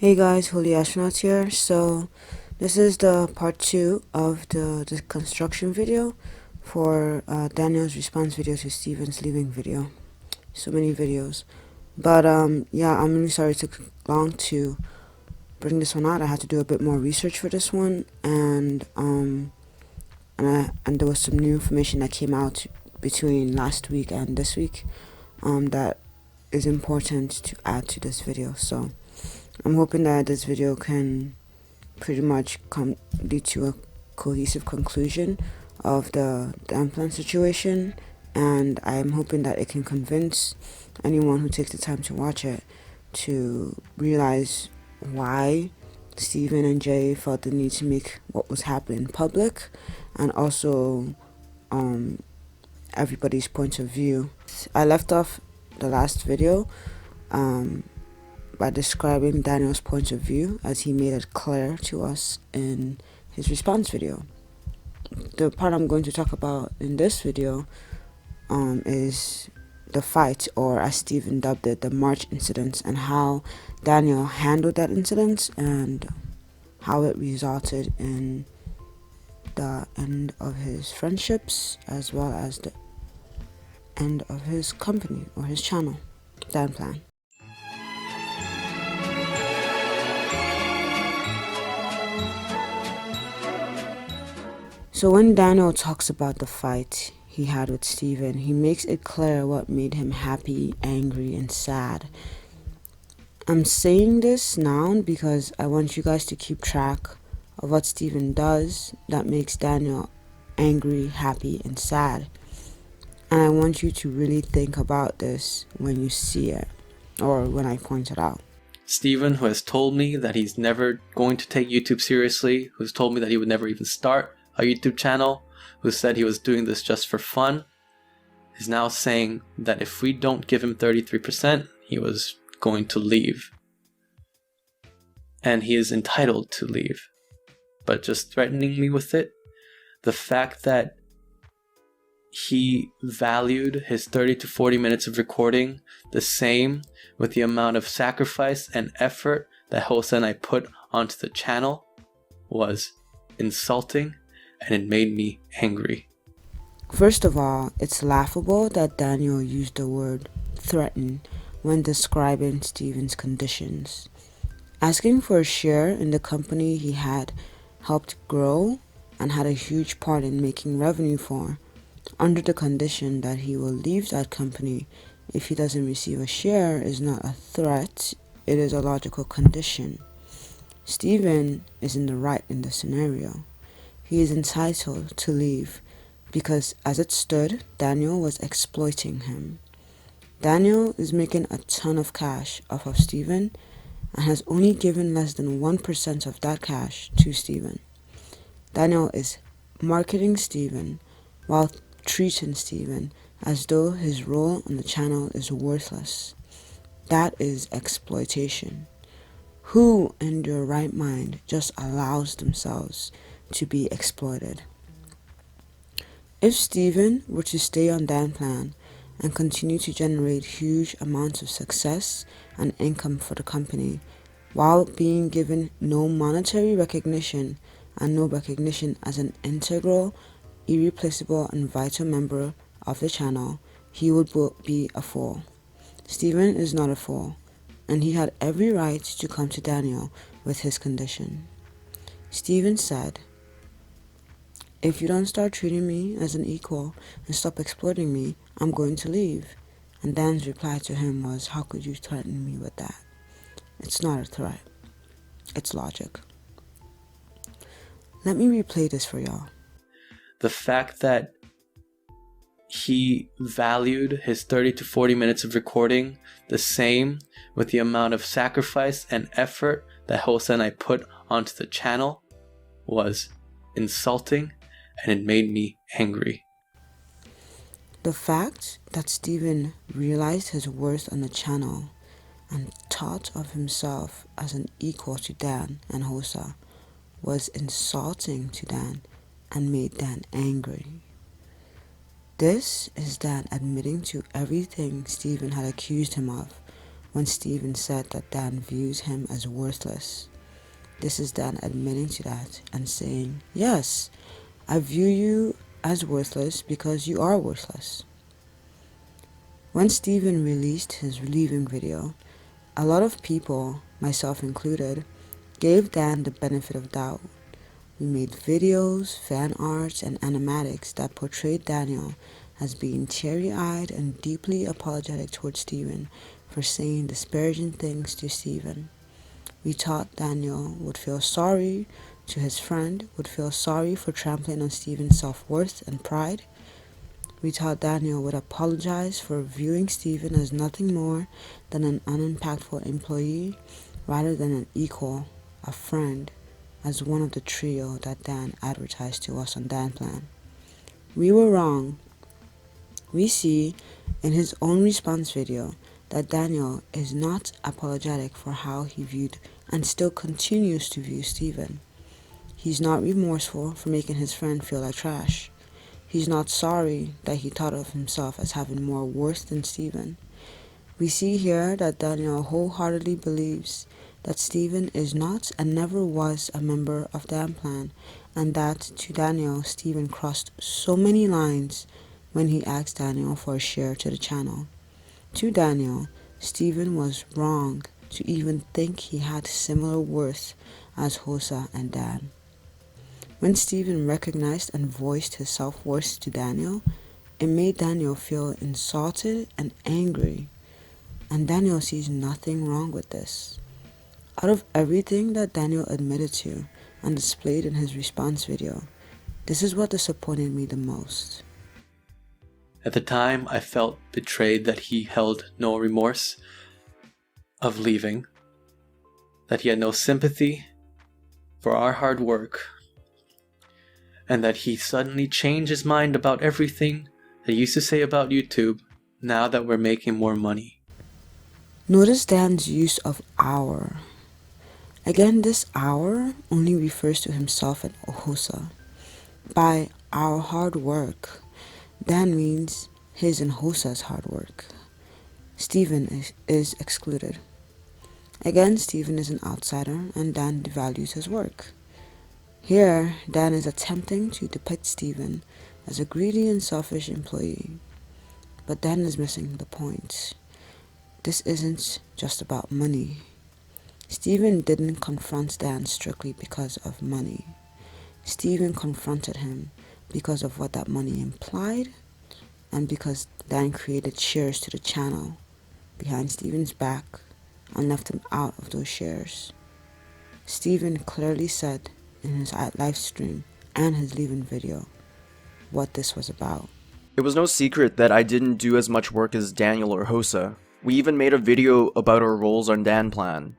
Hey guys, Holy Astronauts here. So this is the part 2 of the construction video for Daniel's response video to Steven's leaving video. So many videos. But yeah, I'm really sorry it took long to bring this one out. I had to do a bit more research for this one, and there was some new information that came out between last week and this week that is important to add to this video. So I'm hoping that this video can pretty much lead to a cohesive conclusion of the Danplan situation, and I'm hoping that it can convince anyone who takes the time to watch it to realize why Stephen and Jay felt the need to make what was happening public, and also everybody's point of view. I left off the last video by describing Daniel's point of view as he made it clear to us in his response video. The part I'm going to talk about in this video is the fight, or as Stephen dubbed it, the March incident, and how Daniel handled that incident and how it resulted in the end of his friendships as well as the end of his company or his channel, Danplan. So when Daniel talks about the fight he had with Stephen, he makes it clear what made him happy, angry, and sad. I'm saying this now because I want you guys to keep track of what Stephen does that makes Daniel angry, happy, and sad. And I want you to really think about this when you see it, or when I point it out. Stephen, who has told me that he's never going to take YouTube seriously, who's told me that he would never even start a YouTube channel, who said he was doing this just for fun, is now saying that if we don't give him 33%, he was going to leave. And he is entitled to leave. But just threatening me with it, the fact that he valued his 30 to 40 minutes of recording the same with the amount of sacrifice and effort that Hosa and I put onto the channel was insulting, and it made me angry. First of all, it's laughable that Daniel used the word threaten when describing Stephen's conditions. Asking for a share in the company he had helped grow and had a huge part in making revenue for, under the condition that he will leave that company if he doesn't receive a share, is not a threat, it is a logical condition. Stephen is in the right in this scenario. He is entitled to leave because, as it stood, Daniel was exploiting him. Daniel is making a ton of cash off of Stephen and has only given less than 1% of that cash to Stephen. Daniel is marketing Stephen while treating Stephen as though his role on the channel is worthless. That is exploitation. Who in their right mind just allows themselves to be exploited? If Stephen were to stay on Danplan and continue to generate huge amounts of success and income for the company while being given no monetary recognition and no recognition as an integral, irreplaceable, and vital member of the channel, he would be a fool. Stephen is not a fool, and he had every right to come to Daniel with his condition. Stephen said, "If you don't start treating me as an equal and stop exploiting me, I'm going to leave." And Dan's reply to him was, "How could you threaten me with that? It's not a threat. It's logic." Let me replay this for y'all. The fact that he valued his 30 to 40 minutes of recording the same with the amount of sacrifice and effort that Hosa and I put onto the channel was insulting, and it made me angry. The fact that Stephen realized his worth on the channel and thought of himself as an equal to Dan and Hosa was insulting to Dan and made Dan angry. This is Dan admitting to everything Stephen had accused him of when Steven said that Dan views him as worthless. This is Dan admitting to that and saying, yes, I view you as worthless because you are worthless. When Steven released his leaving video, a lot of people, myself included, gave Dan the benefit of doubt. We made videos, fan arts, and animatics that portrayed Daniel as being teary-eyed and deeply apologetic towards Steven for saying disparaging things to Steven. We thought Daniel would feel sorry to his friend, would feel sorry for trampling on Steven's self-worth and pride. We thought Daniel would apologize for viewing Steven as nothing more than an unimpactful employee rather than an equal, a friend, as one of the trio that Dan advertised to us on Danplan. We were wrong. We see in his own response video that Daniel is not apologetic for how he viewed and still continues to view Steven. He's not remorseful for making his friend feel like trash. He's not sorry that he thought of himself as having more worth than Steven. We see here that Daniel wholeheartedly believes that Steven is not and never was a member of Danplan, and that to Daniel, Steven crossed so many lines when he asked Daniel for a share to the channel. To Daniel, Steven was wrong to even think he had similar worth as Hosa and Dan. When Steven recognized and voiced his self-worth to Daniel, it made Daniel feel insulted and angry. And Daniel sees nothing wrong with this. Out of everything that Daniel admitted to and displayed in his response video, this is what disappointed me the most. At the time, I felt betrayed that he held no remorse of leaving, that he had no sympathy for our hard work, and that he suddenly changed his mind about everything that he used to say about YouTube now that we're making more money. Notice Dan's use of our. Again, this our only refers to himself and Hosa. By our hard work, Dan means his and Hosa's hard work. Steven is excluded. Again, Steven is an outsider and Dan devalues his work. Here, Dan is attempting to depict Steven as a greedy and selfish employee. But Dan is missing the point. This isn't just about money. Steven didn't confront Dan strictly because of money. Steven confronted him because of what that money implied and because Dan created shares to the channel behind Steven's back and left him out of those shares. Steven clearly said in his live stream and his leaving video what this was about. It was no secret that I didn't do as much work as Daniel or Hosa. We even made a video about our roles on Danplan.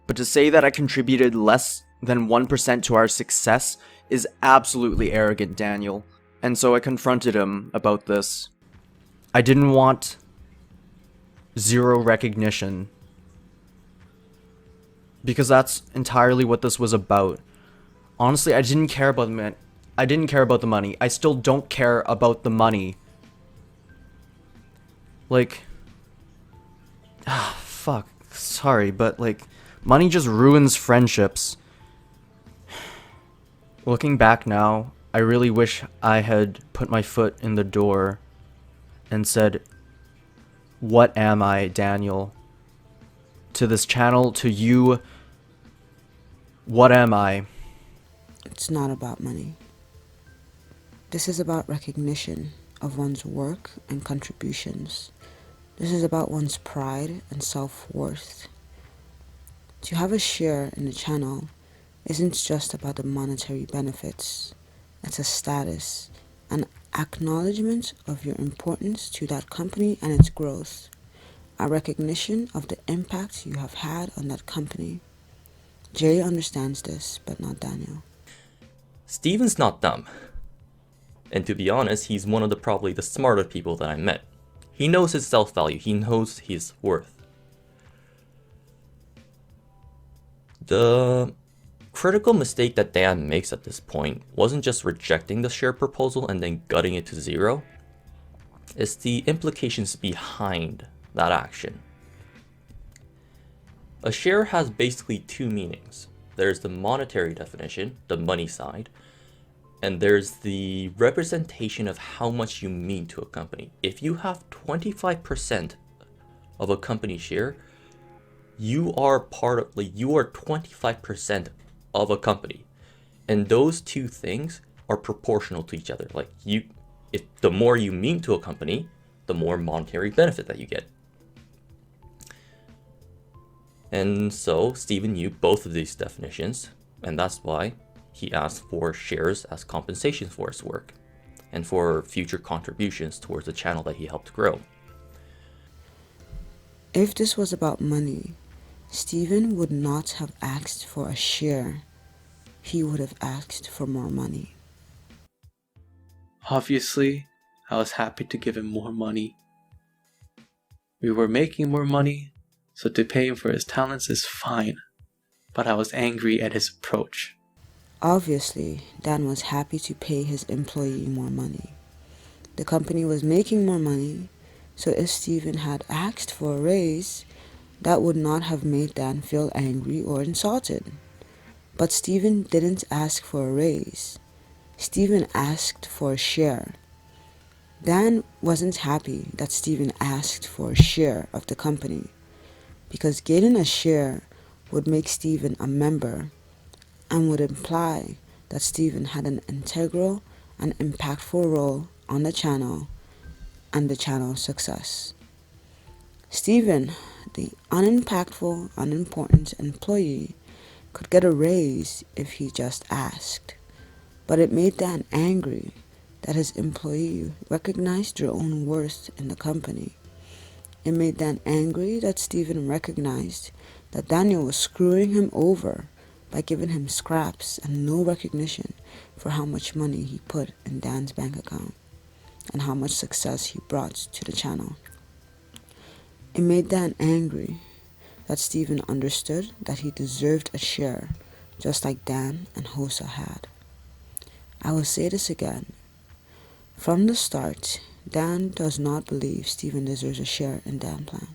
But to say that I contributed less than 1% to our success is absolutely arrogant, Daniel. And so I confronted him about this. I didn't want zero recognition, because that's entirely what this was about. Honestly, I didn't care about the money. I still don't care about the money. Like, fuck, sorry, but like, money just ruins friendships. Looking back now, I really wish I had put my foot in the door and said, what am I, Daniel? To this channel, to you, what am I? It's not about money. This is about recognition of one's work and contributions. This is about one's pride and self-worth. To have a share in the channel isn't just about the monetary benefits. It's a status, an acknowledgement of your importance to that company and its growth, a recognition of the impact you have had on that company. Jay understands this, but not Daniel. Steven's not dumb. And to be honest, he's one of probably the smarter people that I met. He knows his self-value, he knows his worth. The critical mistake that Dan makes at this point wasn't just rejecting the share proposal and then gutting it to zero. It's the implications behind that action. A share has basically two meanings. There's the monetary definition, the money side, and there's the representation of how much you mean to a company. If you have 25% of a company share, you are 25% of a company. And those two things are proportional to each other. Like if the more you mean to a company, the more monetary benefit that you get. And so Stephen knew both of these definitions, and that's why he asked for shares as compensation for his work and for future contributions towards the channel that he helped grow. If this was about money, Stephen would not have asked for a share. He would have asked for more money. Obviously, I was happy to give him more money. We were making more money, so to pay him for his talents is fine, but I was angry at his approach. Obviously, Dan was happy to pay his employee more money. The company was making more money, so if Stephen had asked for a raise, that would not have made Dan feel angry or insulted. But Stephen didn't ask for a raise. Stephen asked for a share. Dan wasn't happy that Stephen asked for a share of the company, because getting a share would make Stephen a member and would imply that Stephen had an integral and impactful role on the channel and the channel's success. Stephen, the unimpactful, unimportant employee, could get a raise if he just asked, but it made Dan angry that his employee recognized their own worth in the company. It made Dan angry that Stephen recognized that Daniel was screwing him over by giving him scraps and no recognition for how much money he put in Dan's bank account and how much success he brought to the channel. It made Dan angry that Stephen understood that he deserved a share, just like Dan and Hosa had. I will say this again. From the start, Dan does not believe Stephen deserves a share in Danplan.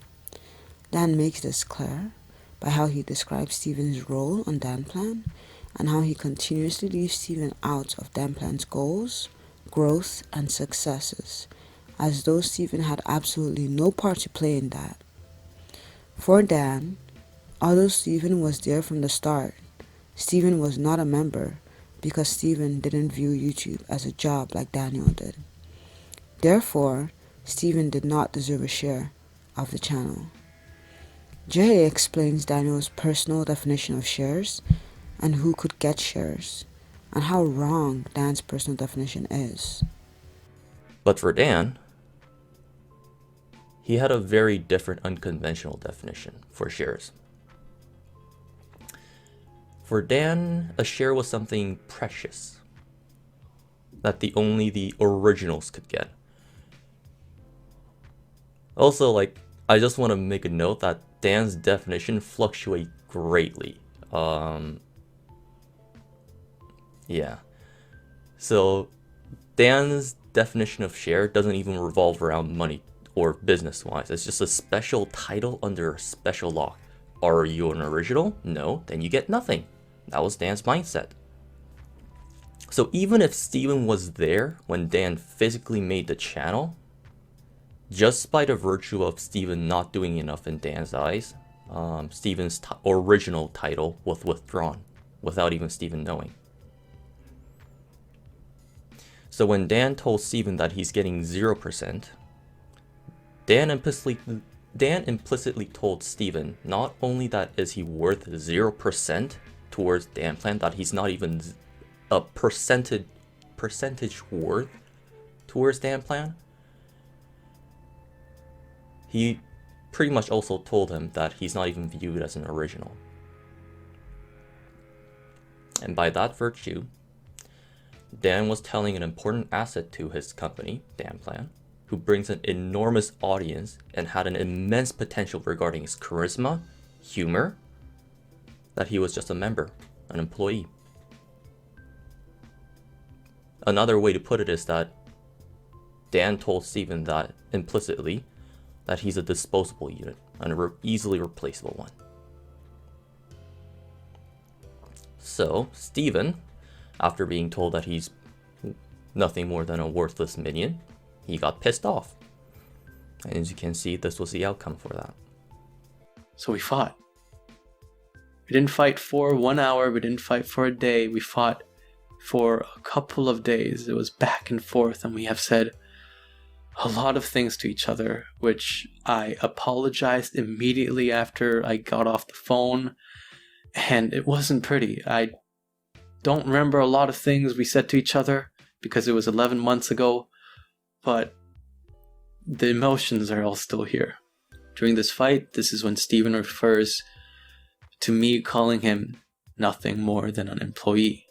Dan makes this clear by how he describes Stephen's role on Danplan and how he continuously leaves Stephen out of Danplan's goals, growth, and successes, as though Stephen had absolutely no part to play in that. For Dan, although Stephen was there from the start, Stephen was not a member because Stephen didn't view YouTube as a job like Daniel did. Therefore, Stephen did not deserve a share of the channel. Jay explains Daniel's personal definition of shares and who could get shares, and how wrong Dan's personal definition is. But for Dan, he had a very different unconventional definition for shares. For Dan, a share was something precious that only the originals could get. Also, I just want to make a note that Dan's definition fluctuates greatly. Yeah. So Dan's definition of share doesn't even revolve around money or business-wise. It's just a special title under a special law. Are you an original? No, then you get nothing. That was Dan's mindset. So even if Stephen was there when Dan physically made the channel, just by the virtue of Stephen not doing enough in Dan's eyes, Stephen's original title was withdrawn without even Stephen knowing. So when Dan told Stephen that he's getting 0%, Dan implicitly told Stephen not only that is he worth 0% towards Danplan, that he's not even a percentage worth towards Danplan, he pretty much also told him that he's not even viewed as an original. And by that virtue, Dan was telling an important asset to his company, Danplan, who brings an enormous audience and had an immense potential regarding his charisma, humor, that he was just a member, an employee. Another way to put it is that Dan told Stephen that implicitly that he's a disposable unit, an easily replaceable one. So, Steven, after being told that he's nothing more than a worthless minion, he got pissed off. And as you can see, this was the outcome for that. So we fought. We didn't fight for 1 hour, we didn't fight for a day, we fought for a couple of days. It was back and forth, and we have said a lot of things to each other, which I apologized immediately after I got off the phone, and it wasn't pretty. I don't remember a lot of things we said to each other because it was 11 months ago, but the emotions are all still here. During this fight, this is when Steven refers to me calling him nothing more than an employee.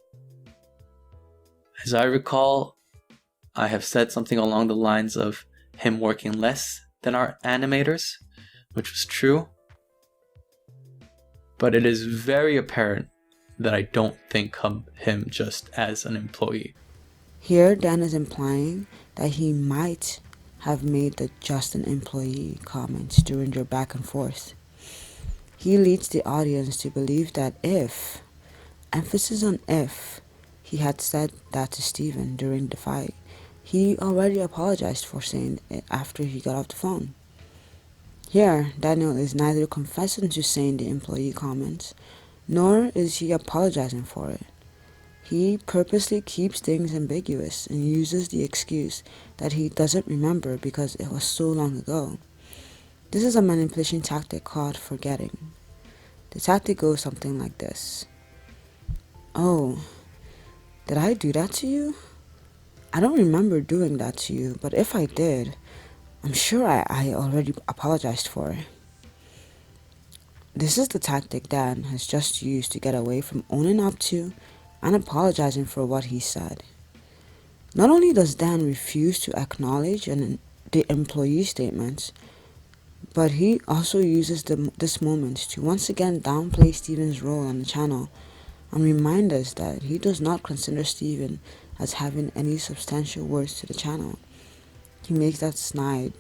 As I recall, I have said something along the lines of him working less than our animators, which was true. But it is very apparent that I don't think of him just as an employee. Here, Dan is implying that he might have made the just an employee comments during your back and forth. He leads the audience to believe that if, emphasis on if, he had said that to Steven during the fight, he already apologized for saying it after he got off the phone. Here, Daniel is neither confessing to saying the employee comments, nor is he apologizing for it. He purposely keeps things ambiguous and uses the excuse that he doesn't remember because it was so long ago. This is a manipulation tactic called forgetting. The tactic goes something like this. Oh, did I do that to you? I don't remember doing that to you, but if I did, I'm sure I already apologized for it. This is the tactic Dan has just used to get away from owning up to and apologizing for what he said. Not only does Dan refuse to acknowledge the employee statements, but he also uses this moment to once again downplay Steven's role on the channel and remind us that he does not consider Steven as having any substantial worth to the channel. He makes that snide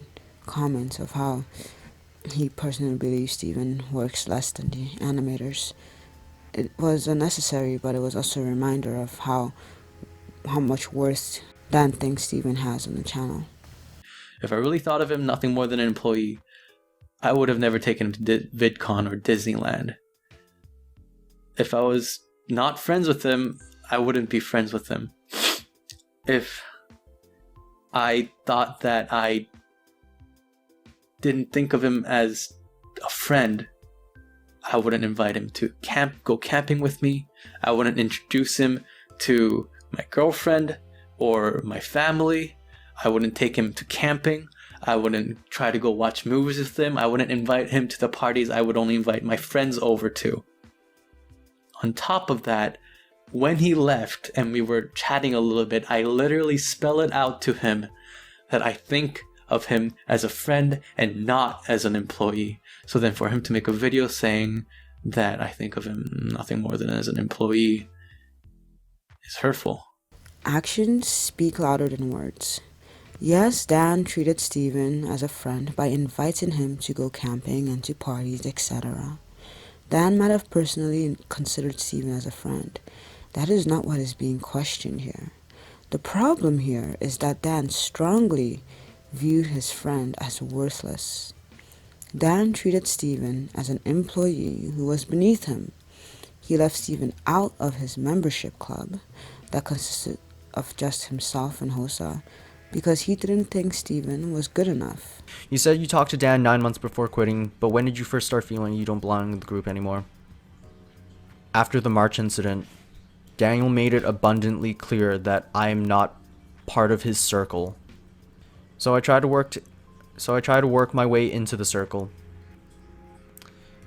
comment of how he personally believes Steven works less than the animators. It was unnecessary, but it was also a reminder of how much worth Dan thinks Steven has on the channel. If I really thought of him nothing more than an employee, I would have never taken him to VidCon or Disneyland. If I was not friends with him, I wouldn't be friends with him. If I thought that I didn't think of him as a friend, I wouldn't invite him to go camping with me. I wouldn't introduce him to my girlfriend or my family. I wouldn't take him to camping. I wouldn't try to go watch movies with him. I wouldn't invite him to the parties I would only invite my friends over to. On top of that, when he left and we were chatting a little bit, I literally spell it out to him that I think of him as a friend and not as an employee. So then for him to make a video saying that I think of him nothing more than as an employee is hurtful. Actions speak louder than words. Yes, Dan treated Steven as a friend by inviting him to go camping and to parties, etc. Dan might have personally considered Steven as a friend. That is not what is being questioned here. The problem here is that Dan strongly viewed his friend as worthless. Dan treated Steven as an employee who was beneath him. He left Steven out of his membership club that consisted of just himself and Hosa because he didn't think Steven was good enough. You said you talked to Dan 9 months before quitting, but when did you first start feeling you don't belong in the group anymore? After the March incident, Daniel made it abundantly clear that I am not part of his circle. So I tried to work my way into the circle.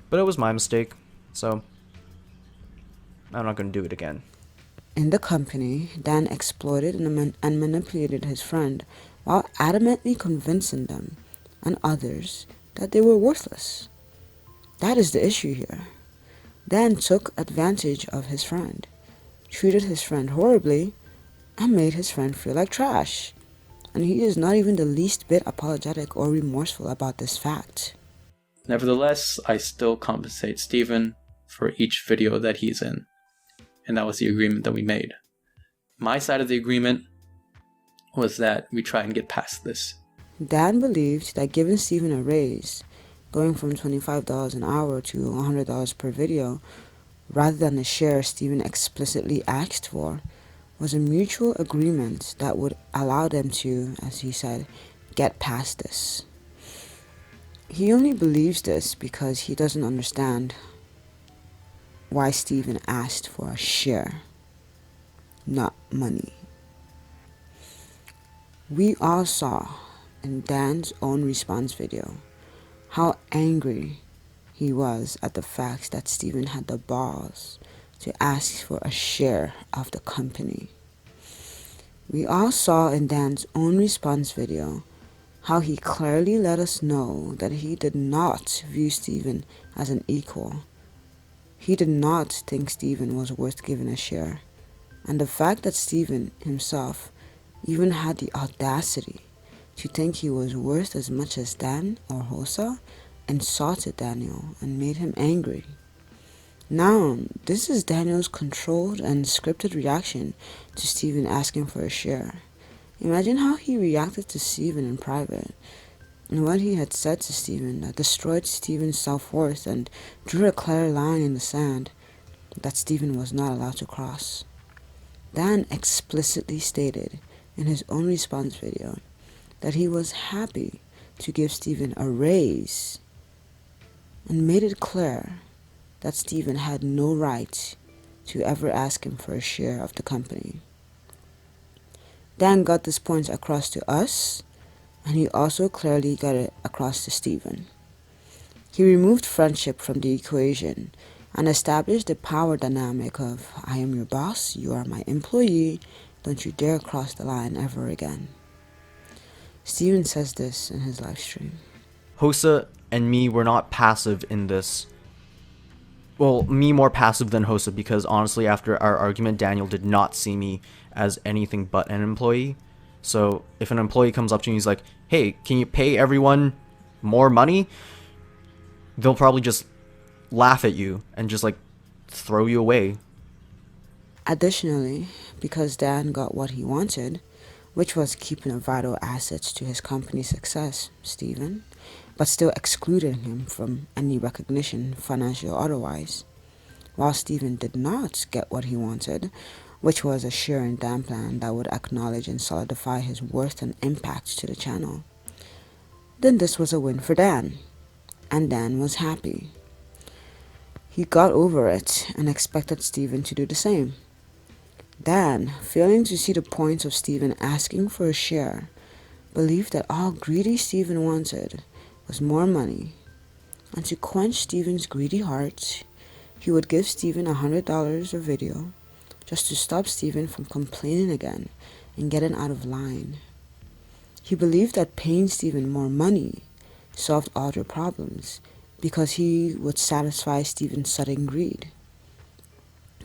But it was my mistake, so I'm not going to do it again. In the company, Dan exploited and manipulated his friend while adamantly convincing them and others that they were worthless. That is the issue here. Dan took advantage of his friend, treated his friend horribly, and made his friend feel like trash. And he is not even the least bit apologetic or remorseful about this fact. Nevertheless, I still compensate Steven for each video that he's in. And that was the agreement that we made. My side of the agreement was that we try and get past this. Dan believed that giving Steven a raise, going from $25 an hour to $100 per video, rather than the share Steven explicitly asked for, was a mutual agreement that would allow them to, as he said, get past this. He only believes this because he doesn't understand why Steven asked for a share, not money. We all saw in Dan's own response video how angry he was at the fact that Steven had the balls to ask for a share of the company. We all saw in Dan's own response video how he clearly let us know that he did not view Steven as an equal. He did not think Steven was worth giving a share. And the fact that Steven himself even had the audacity to think he was worth as much as Dan or Hosa insulted Daniel and made him angry. Now, this is Daniel's controlled and scripted reaction to Steven asking for a share. Imagine how he reacted to Steven in private, and what he had said to Steven that destroyed Steven's self-worth and drew a clear line in the sand that Steven was not allowed to cross. Dan explicitly stated in his own response video that he was happy to give Steven a raise and made it clear that Steven had no right to ever ask him for a share of the company. Dan got this point across to us, and he also clearly got it across to Steven. He removed friendship from the equation and established the power dynamic of I am your boss, you are my employee, don't you dare cross the line ever again. Steven says this in his live stream. Hosa and me were not passive in this. Well, me more passive than Hosa, because honestly, after our argument, Daniel did not see me as anything but an employee. So if an employee comes up to you and he's like, hey, can you pay everyone more money? They'll probably just laugh at you and just like throw you away. Additionally, because Dan got what he wanted, which was keeping a vital asset to his company's success, Steven, but still excluding him from any recognition, financial or otherwise, while Steven did not get what he wanted, which was a share in Danplan that would acknowledge and solidify his worth and impact to the channel. Then this was a win for Dan, and Dan was happy. He got over it and expected Steven to do the same. Dan, failing to see the point of Steven asking for a share, believed that all greedy Steven wanted was more money, and to quench Steven's greedy heart, he would give Steven $100 a video just to stop Steven from complaining again and getting out of line. He believed that paying Steven more money solved all their problems because he would satisfy Steven's sudden greed.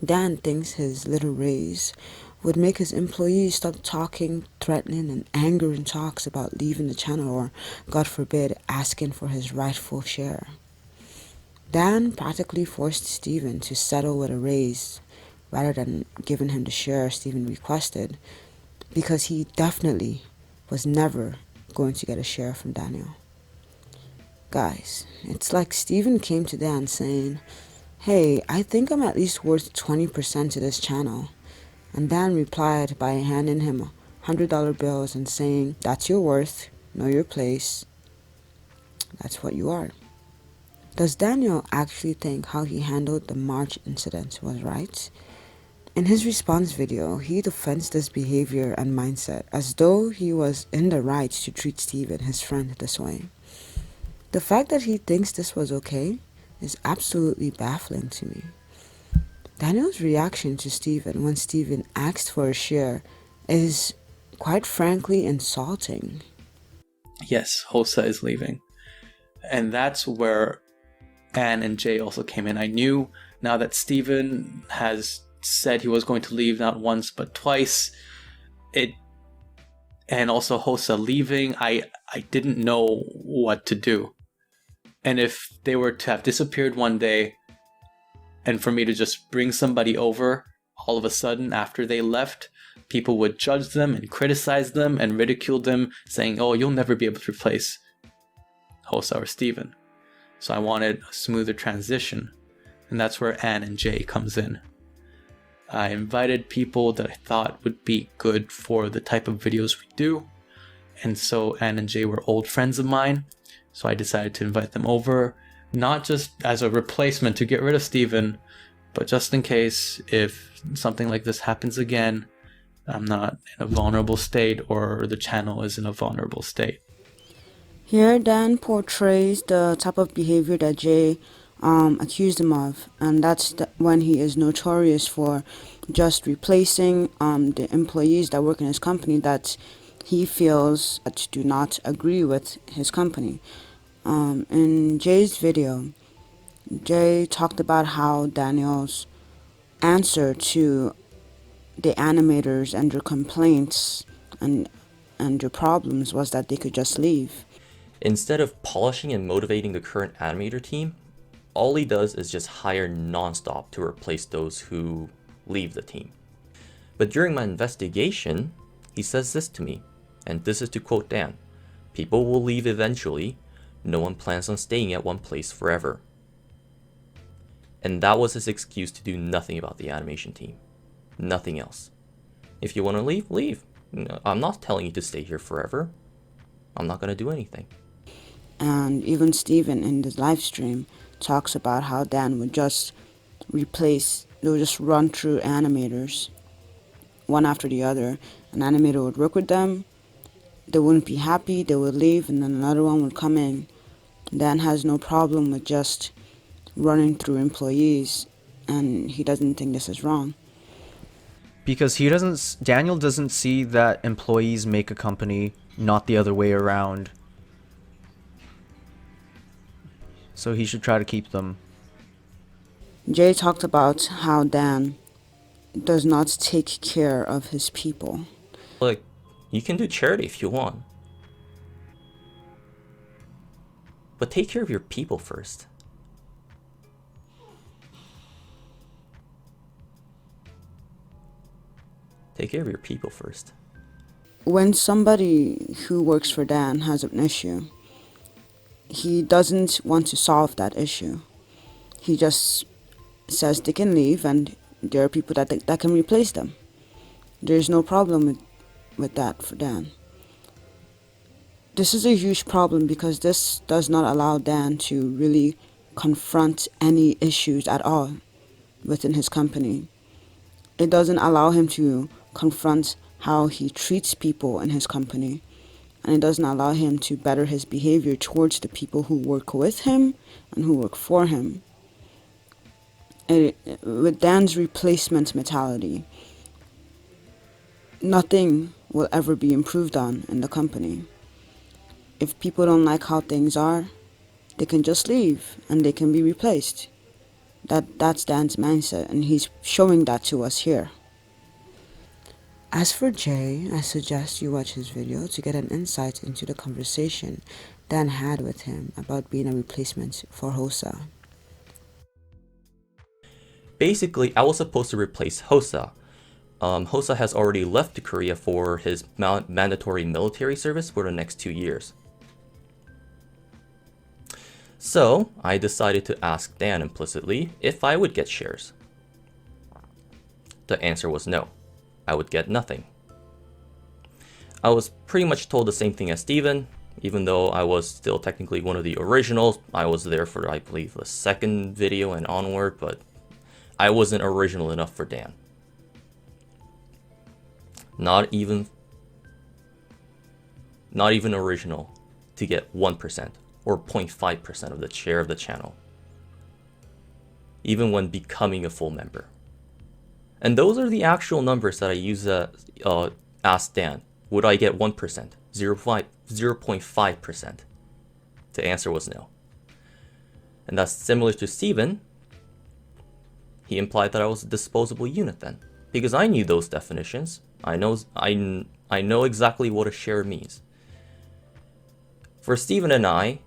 Dan thinks his little raise would make his employees stop talking, threatening, and angering talks about leaving the channel or, God forbid, asking for his rightful share. Dan practically forced Steven to settle with a raise rather than giving him the share Steven requested, because he definitely was never going to get a share from Daniel. Guys, it's like Steven came to Dan saying, hey, I think I'm at least worth 20% to this channel. And Dan replied by handing him $100 bills and saying, that's your worth, know your place, that's what you are. Does Daniel actually think how he handled the March incident was right? In his response video, he defends this behavior and mindset as though he was in the right to treat Steven, his friend, this way. The fact that he thinks this was okay is absolutely baffling to me. Daniel's reaction to Steven when Steven asked for a share is, quite frankly, insulting. Yes, Hosa is leaving. And that's where Anne and Jay also came in. I knew now that Steven has said he was going to leave not once but twice, and also Hosa leaving, I didn't know what to do. And if they were to have disappeared one day, and for me to just bring somebody over all of a sudden, after they left, people would judge them and criticize them and ridicule them, saying, oh, you'll never be able to replace Hosa or Steven. So I wanted a smoother transition, and that's where Anne and Jay comes in. I invited people that I thought would be good for the type of videos we do, and so Anne and Jay were old friends of mine, so I decided to invite them over, not just as a replacement to get rid of Steven, but just in case if something like this happens again, I'm not in a vulnerable state or the channel is in a vulnerable state. Here, Dan portrays the type of behavior that Jay accused him of, and that's when he is notorious for just replacing the employees that work in his company that he feels that do not agree with his company. In Jay's video, Jay talked about how Daniel's answer to the animators and their complaints and their problems was that they could just leave. Instead of polishing and motivating the current animator team, all he does is just hire non-stop to replace those who leave the team. But during my investigation, he says this to me, and this is to quote Dan, "People will leave eventually. No one plans on staying at one place forever." And that was his excuse to do nothing about the animation team. Nothing else. If you want to leave, leave. I'm not telling you to stay here forever. I'm not going to do anything. And even Steven in the live stream talks about how Dan would just run through animators one after the other. An animator would work with them, they wouldn't be happy, they would leave, and then another one would come in. Dan has no problem with just running through employees, and he doesn't think this is wrong. Because Daniel doesn't see that employees make a company, not the other way around. So he should try to keep them. Jay talked about how Dan does not take care of his people. Like, you can do charity if you want. But take care of your people first. Take care of your people first. When somebody who works for Dan has an issue, he doesn't want to solve that issue. He just says they can leave and there are people that can replace them. There's no problem with that for Dan. This is a huge problem because this does not allow Dan to really confront any issues at all within his company. It doesn't allow him to confront how he treats people in his company, and it doesn't allow him to better his behavior towards the people who work with him and who work for him. With Dan's replacement mentality, nothing will ever be improved on in the company. If people don't like how things are, they can just leave and they can be replaced. That's Dan's mindset, and he's showing that to us here. As for Jay, I suggest you watch his video to get an insight into the conversation Dan had with him about being a replacement for Hosa. Basically, I was supposed to replace Hosa. Hosa has already left to Korea for his mandatory military service for the next 2 years. So, I decided to ask Dan implicitly if I would get shares. The answer was no. I would get nothing. I was pretty much told the same thing as Steven, even though I was still technically one of the originals. I was there for, I believe, the second video and onward, but I wasn't original enough for Dan. Not even original to get 1% or 0.5% of the share of the channel, even when becoming a full member. And those are the actual numbers that I use ask Dan. Would I get 1%? 0.5%? The answer was no. And that's similar to Steven. He implied that I was a disposable unit then, because I knew those definitions. I know exactly what a share means. For Steven and I,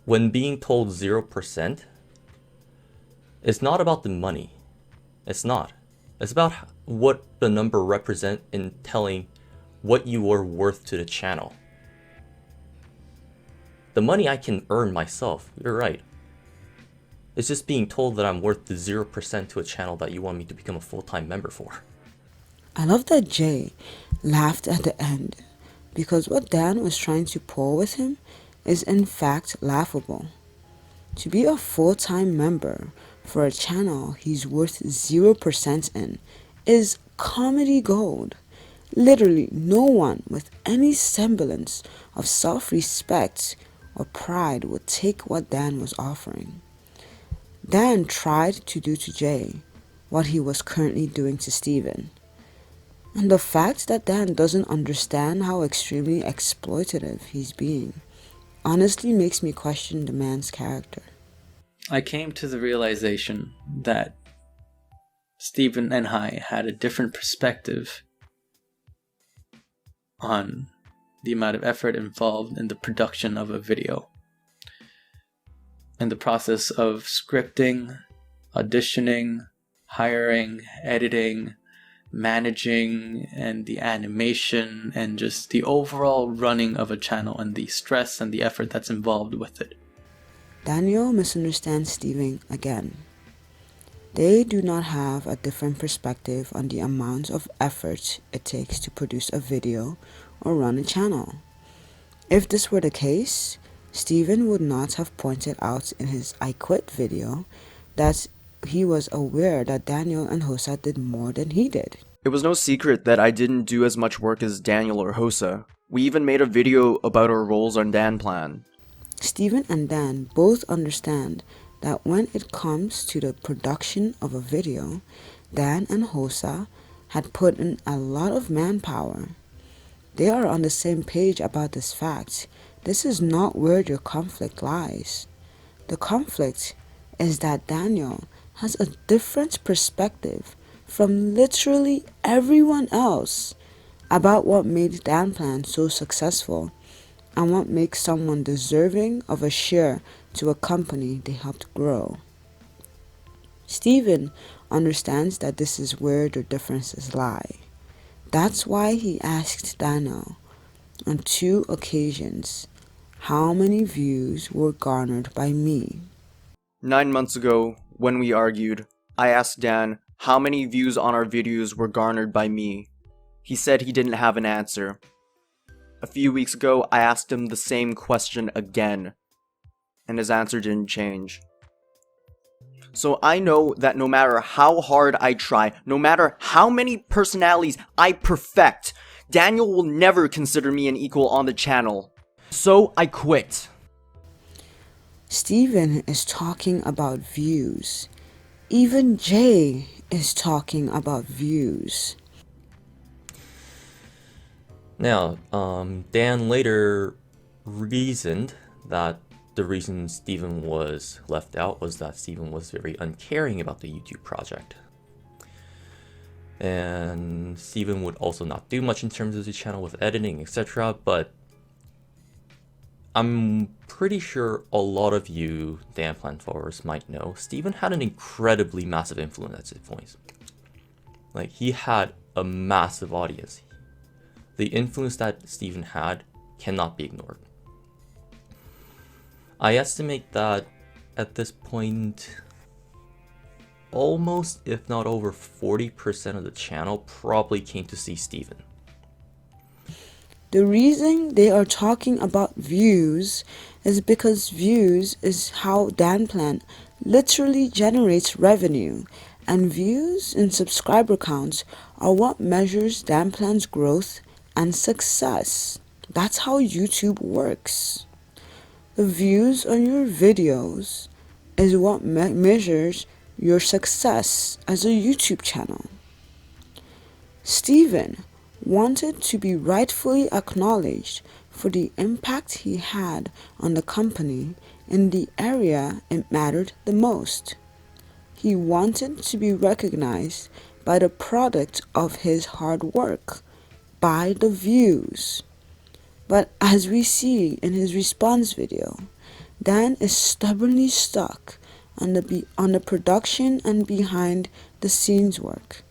when being told 0%, it's not about the money. It's not. It's about what the number represent in telling what you are worth to the channel. The money I can earn myself, you're right. It's just being told that I'm worth the 0% to a channel that you want me to become a full-time member for. I love that Jay laughed at the end, because what Dan was trying to pull with him is in fact laughable. To be a full-time member for a channel he's worth 0% in is comedy gold. Literally no one with any semblance of self-respect or pride would take what Dan was offering. Dan tried to do to Jay what he was currently doing to Steven. And the fact that Dan doesn't understand how extremely exploitative he's being honestly makes me question the man's character. I came to the realization that Stephen and I had a different perspective on the amount of effort involved in the production of a video. In the process of scripting, auditioning, hiring, editing, managing, and the animation, and just the overall running of a channel, and the stress and the effort that's involved with it. Daniel misunderstands Steven again. They do not have a different perspective on the amount of effort it takes to produce a video or run a channel. If this were the case, Steven would not have pointed out in his I Quit video that he was aware that Daniel and Hosa did more than he did. It was no secret that I didn't do as much work as Daniel or Hosa. We even made a video about our roles on Danplan. Steven and Dan both understand that when it comes to the production of a video, Dan and Hosa had put in a lot of manpower. They are on the same page about this fact. This is not where their conflict lies. The conflict is that Daniel has a different perspective from literally everyone else about what made Danplan so successful and what makes someone deserving of a share to a company they helped grow. Steven understands that this is where their differences lie. That's why he asked Daniel on 2 occasions how many views were garnered by me. 9 months ago, when we argued, I asked Dan how many views on our videos were garnered by me. He said he didn't have an answer. A few weeks ago, I asked him the same question again, and his answer didn't change. So I know that no matter how hard I try, no matter how many personalities I perfect, Daniel will never consider me an equal on the channel. So I quit. Steven is talking about views. Even Jay is talking about views. Now, Dan later reasoned that the reason Steven was left out was that Steven was very uncaring about the YouTube project. And Steven would also not do much in terms of the channel with editing, etc. But I'm pretty sure a lot of you Danplan followers might know Steven had an incredibly massive influence at this point. Like, he had a massive audience. The influence that Steven had cannot be ignored. I estimate that at this point, almost, if not over 40% of the channel probably came to see Steven. The reason they are talking about views is because views is how Danplan literally generates revenue, and views and subscriber counts are what measures Danplan's growth and success. That's how YouTube works. The views on your videos is what measures your success as a YouTube channel. Steven wanted to be rightfully acknowledged for the impact he had on the company in the area it mattered the most. He wanted to be recognized by the product of his hard work, by the views. But as we see in his response video, Dan is stubbornly stuck on the production and behind the scenes work.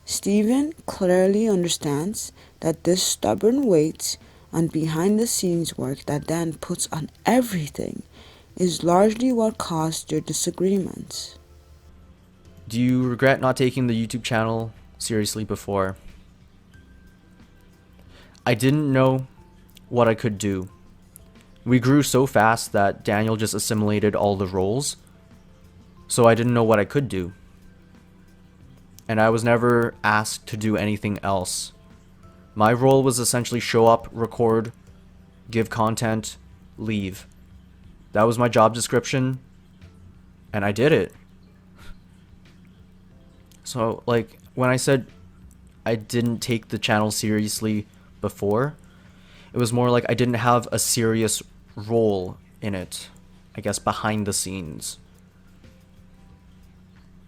Stephen clearly understands that this stubborn weight on behind the scenes work that Dan puts on everything is largely what caused their disagreements. Do you regret not taking the YouTube channel seriously before? I didn't know what I could do. We grew so fast that Daniel just assimilated all the roles, so I didn't know what I could do. And I was never asked to do anything else. My role was essentially show up, record, give content, leave. That was my job description, and I did it. So, like, when I said I didn't take the channel seriously before, it was more like I didn't have a serious role in it, I guess, behind the scenes.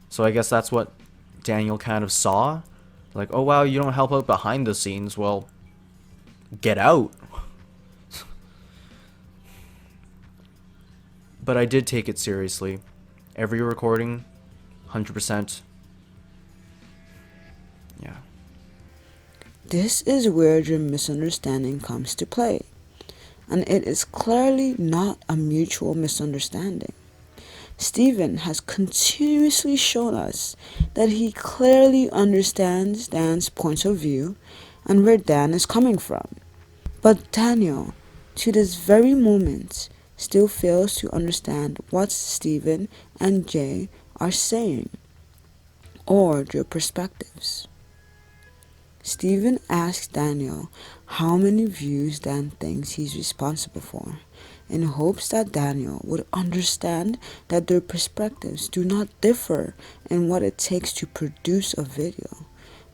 So I guess that's what Daniel kind of saw. Like, oh wow, you don't help out behind the scenes. Well, get out. But I did take it seriously. Every recording, 100%. Yeah. This is where your misunderstanding comes to play, and it is clearly not a mutual misunderstanding. Stephen has continuously shown us that he clearly understands Dan's point of view and where Dan is coming from. But Daniel, to this very moment, still fails to understand what Stephen and Jay are saying, or their perspectives. Stephen asks Daniel how many views Dan thinks he's responsible for, in hopes that Daniel would understand that their perspectives do not differ in what it takes to produce a video,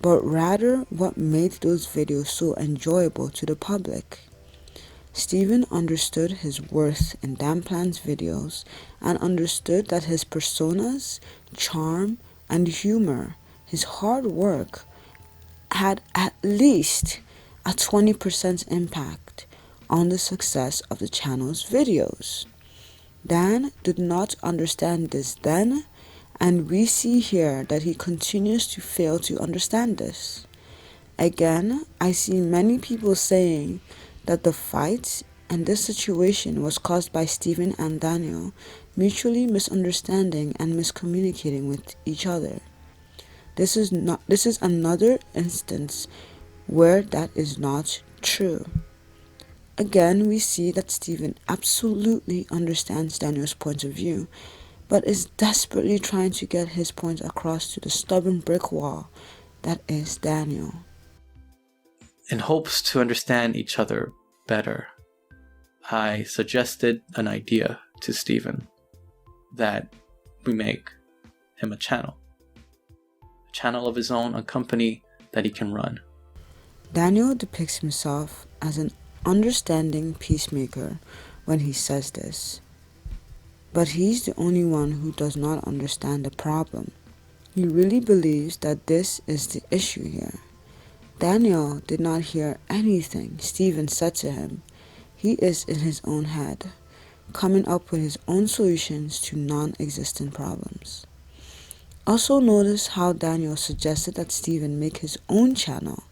but rather what made those videos so enjoyable to the public. Stephen understood his worth in Danplan's videos and understood that his personas, charm, and humor, his hard work, had at least a 20% impact on the success of the channel's videos. Dan did not understand this then, and we see here that he continues to fail to understand this. Again, I see many people saying that the fight and this situation was caused by Stephen and Daniel mutually misunderstanding and miscommunicating with each other. This is another instance where that is not true. Again, we see that Stephen absolutely understands Daniel's point of view, but is desperately trying to get his point across to the stubborn brick wall that is Daniel. In hopes to understand each other better, I suggested an idea to Stephen that we make him a channel of his own, a company that he can run. Daniel depicts himself as an understanding peacemaker when he says this, but he's the only one who does not understand the problem. He really believes that this is the issue here. Daniel did not hear anything Stephen said to him. He is in his own head, coming up with his own solutions to non-existent problems. Also notice how Daniel suggested that Stephen make his own channel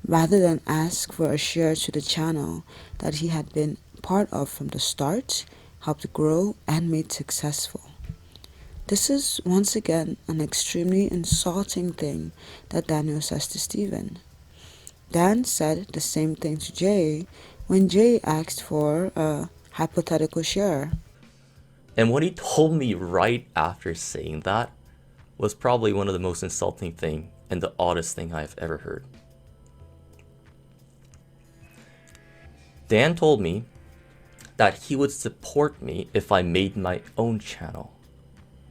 rather than ask for a share to the channel that he had been part of from the start, helped grow, and made successful. This is once again an extremely insulting thing that Daniel says to Stephen. Dan said the same thing to Jay when Jay asked for a hypothetical share. And what he told me right after saying that was probably one of the most insulting thing and the oddest thing I've ever heard. Dan told me that he would support me if I made my own channel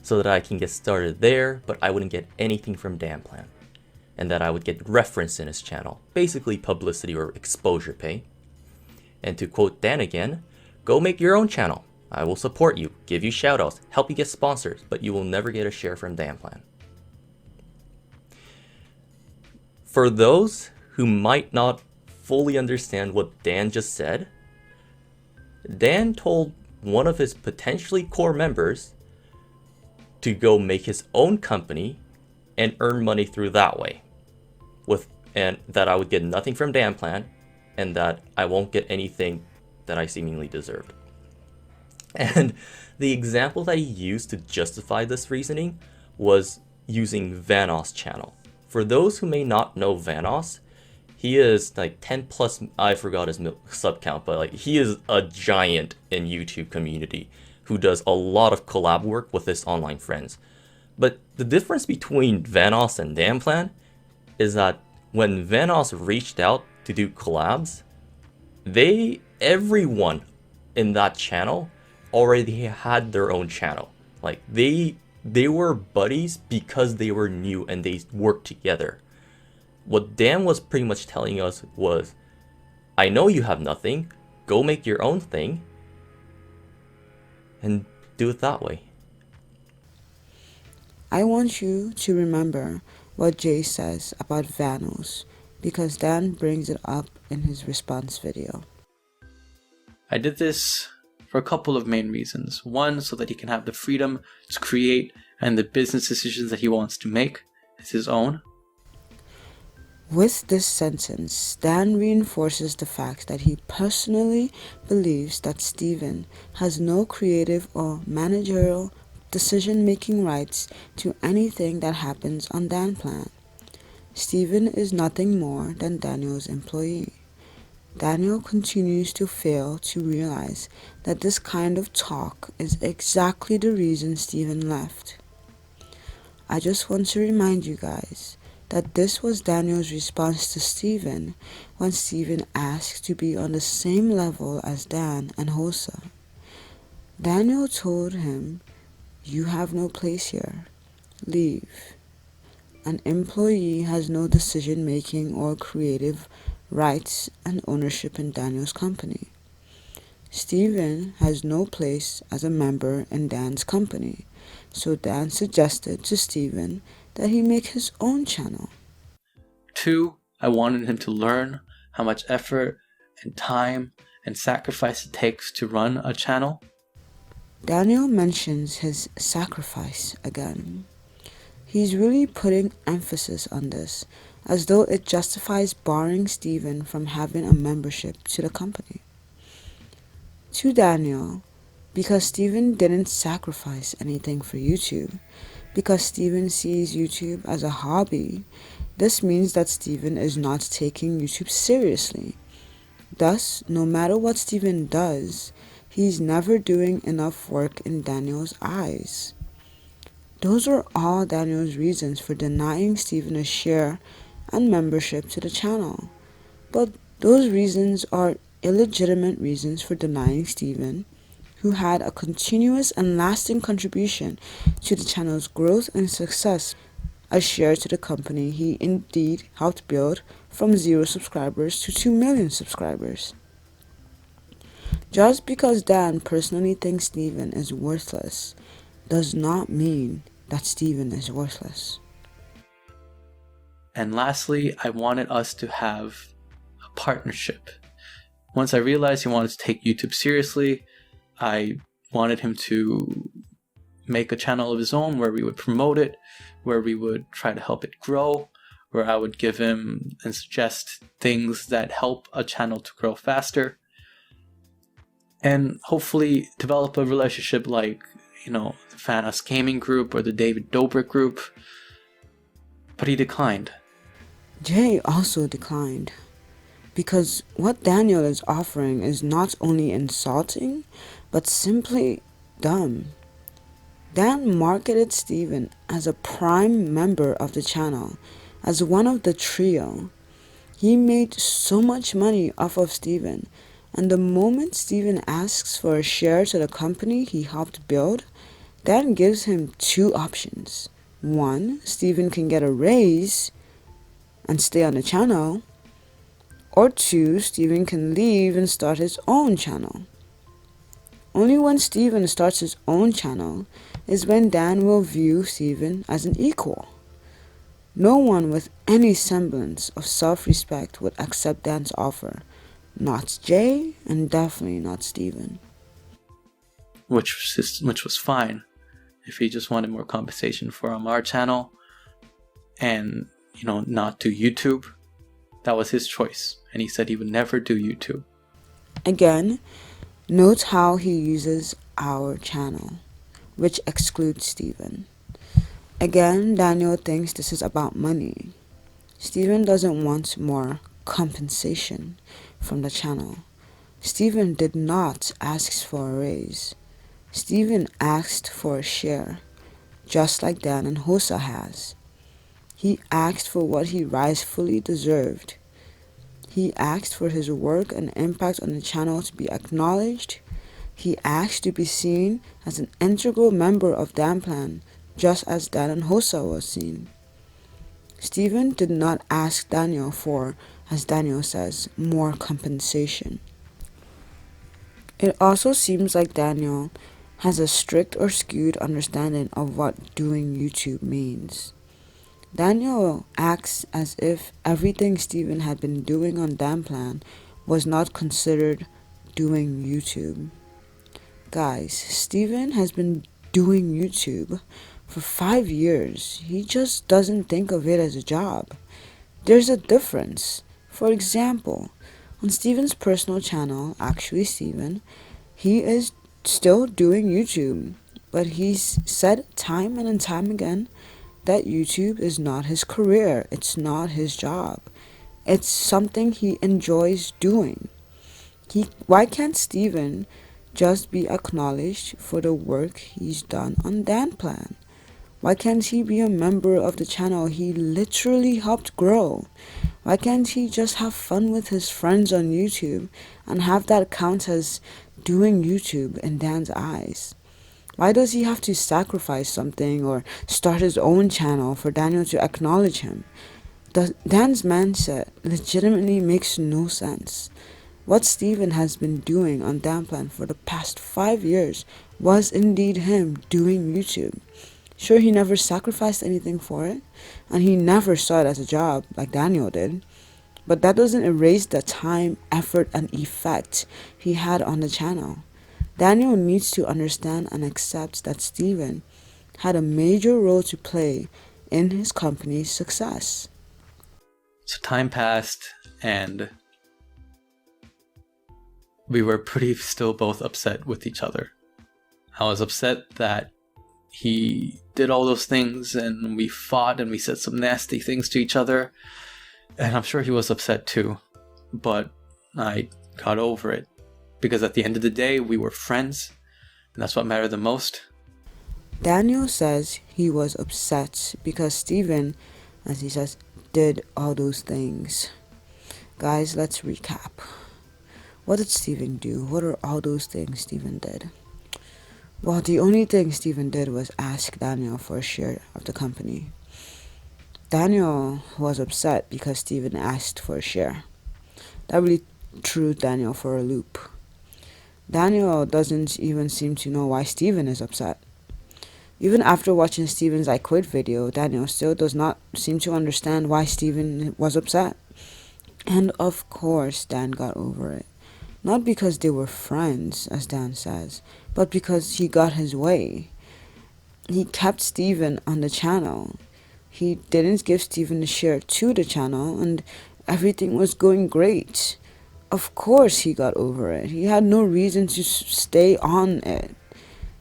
so that I can get started there, but I wouldn't get anything from Danplan, and that I would get reference in his channel, basically publicity or exposure pay. And to quote Dan again, go make your own channel. I will support you, give you shoutouts, help you get sponsors, but you will never get a share from Danplan. For those who might not fully understand what Dan just said, Dan told one of his potentially core members to go make his own company and earn money through that way. and that I would get nothing from Danplan, and that I won't get anything that I seemingly deserved. And the example that he used to justify this reasoning was using Vanoss' channel. For those who may not know Vanoss, he is like 10 plus, I forgot his sub count, but like he is a giant in YouTube community who does a lot of collab work with his online friends. But the difference between Vanoss and Danplan is that when Vanoss reached out to do collabs, everyone in that channel already had their own channel. Like they were buddies because they were new and they worked together. What Dan was pretty much telling us was, I know you have nothing, go make your own thing and do it that way. I want you to remember what Jay says about Vanoss, because Dan brings it up in his response video. I did this for a couple of main reasons. One, so that he can have the freedom to create and the business decisions that he wants to make is his own. With this sentence, Dan reinforces the fact that he personally believes that Steven has no creative or managerial decision-making rights to anything that happens on Danplan. Steven is nothing more than Daniel's employee. Daniel continues to fail to realize that this kind of talk is exactly the reason Steven left. I just want to remind you guys that this was Daniel's response to Steven when Steven asked to be on the same level as Dan and Hosa. Daniel told him, "You have no place here. Leave." An employee has no decision-making or creative rights and ownership in Daniel's company. Steven has no place as a member in Dan's company, so Dan suggested to Steven that he make his own channel. 2, I wanted him to learn how much effort and time and sacrifice it takes to run a channel. Daniel mentions his sacrifice again. He's really putting emphasis on this, as though it justifies barring Steven from having a membership to the company. To Daniel, because Steven didn't sacrifice anything for YouTube, because Steven sees YouTube as a hobby, this means that Steven is not taking YouTube seriously. Thus, no matter what Steven does, he's never doing enough work in Daniel's eyes. Those are all Daniel's reasons for denying Steven a share and membership to the channel. But those reasons are illegitimate reasons for denying Steven, who had a continuous and lasting contribution to the channel's growth and success, a share to the company he indeed helped build from 0 subscribers to 2 million subscribers. Just because Dan personally thinks Steven is worthless does not mean that Steven is worthless. And lastly, I wanted us to have a partnership. Once I realized he wanted to take YouTube seriously, I wanted him to make a channel of his own where we would promote it, where we would try to help it grow, where I would give him and suggest things that help a channel to grow faster, and hopefully develop a relationship like, the Vanoss Gaming group or the David Dobrik group. But he declined. Jay also declined, because what Daniel is offering is not only insulting, but simply dumb. Dan marketed Steven as a prime member of the channel, as one of the trio. He made so much money off of Steven, and the moment Steven asks for a share to the company he helped build, Dan gives him 2 options. 1, Steven can get a raise and stay on the channel, or 2, Steven can leave and start his own channel. Only when Steven starts his own channel is when Dan will view Steven as an equal. No one with any semblance of self-respect would accept Dan's offer. Not Jay, and definitely not Steven. Which was fine if he just wanted more compensation from our channel and not do YouTube. That was his choice, and he said he would never do YouTube. Again, note how he uses our channel, which excludes Steven. Again, Daniel thinks this is about money. Steven doesn't want more compensation from the channel. Steven did not ask for a raise. Steven asked for a share, just like Dan and Hosa has. He asked for what he rightfully deserved. He asked for his work and impact on the channel to be acknowledged. He asked to be seen as an integral member of Danplan, just as Dan and Hosa was seen. Steven did not ask Daniel for, as Daniel says, more compensation. It also seems like Daniel has a strict or skewed understanding of what doing YouTube means. Daniel acts as if everything Steven had been doing on Danplan was not considered doing YouTube. Guys, Steven has been doing YouTube for 5 years. He just doesn't think of it as a job. There's a difference. For example, on Steven's personal channel, Actually Steven, he is still doing YouTube, but he's said time and time again that YouTube is not his career, it's not his job. It's something he enjoys doing. Why can't Steven just be acknowledged for the work he's done on Danplan? Why can't he be a member of the channel he literally helped grow? Why can't he just have fun with his friends on YouTube and have that count as doing YouTube in Dan's eyes? Why does he have to sacrifice something or start his own channel for Daniel to acknowledge him? Dan's mindset legitimately makes no sense. What Steven has been doing on Danplan for the past 5 years was indeed him doing YouTube. Sure, he never sacrificed anything for it, and he never saw it as a job like Daniel did. But that doesn't erase the time, effort, and effect he had on the channel. Daniel needs to understand and accept that Steven had a major role to play in his company's success. So time passed, and we were pretty still both upset with each other. I was upset that he did all those things, and we fought and we said some nasty things to each other, and I'm sure he was upset too, but I got over it. Because at the end of the day, we were friends, and that's what mattered the most. Daniel says he was upset because Steven, as he says, did all those things. Guys, let's recap. What did Steven do? What are all those things Steven did? Well, the only thing Steven did was ask Daniel for a share of the company. Daniel was upset because Steven asked for a share. That really threw Daniel for a loop. Daniel doesn't even seem to know why Steven is upset. Even after watching Steven's I Quit video, Daniel still does not seem to understand why Steven was upset. And of course, Dan got over it. Not because they were friends, as Dan says, but because he got his way. He kept Steven on the channel. He didn't give Steven a share to the channel, and everything was going great. Of course he got over it. He had no reason to stay on it.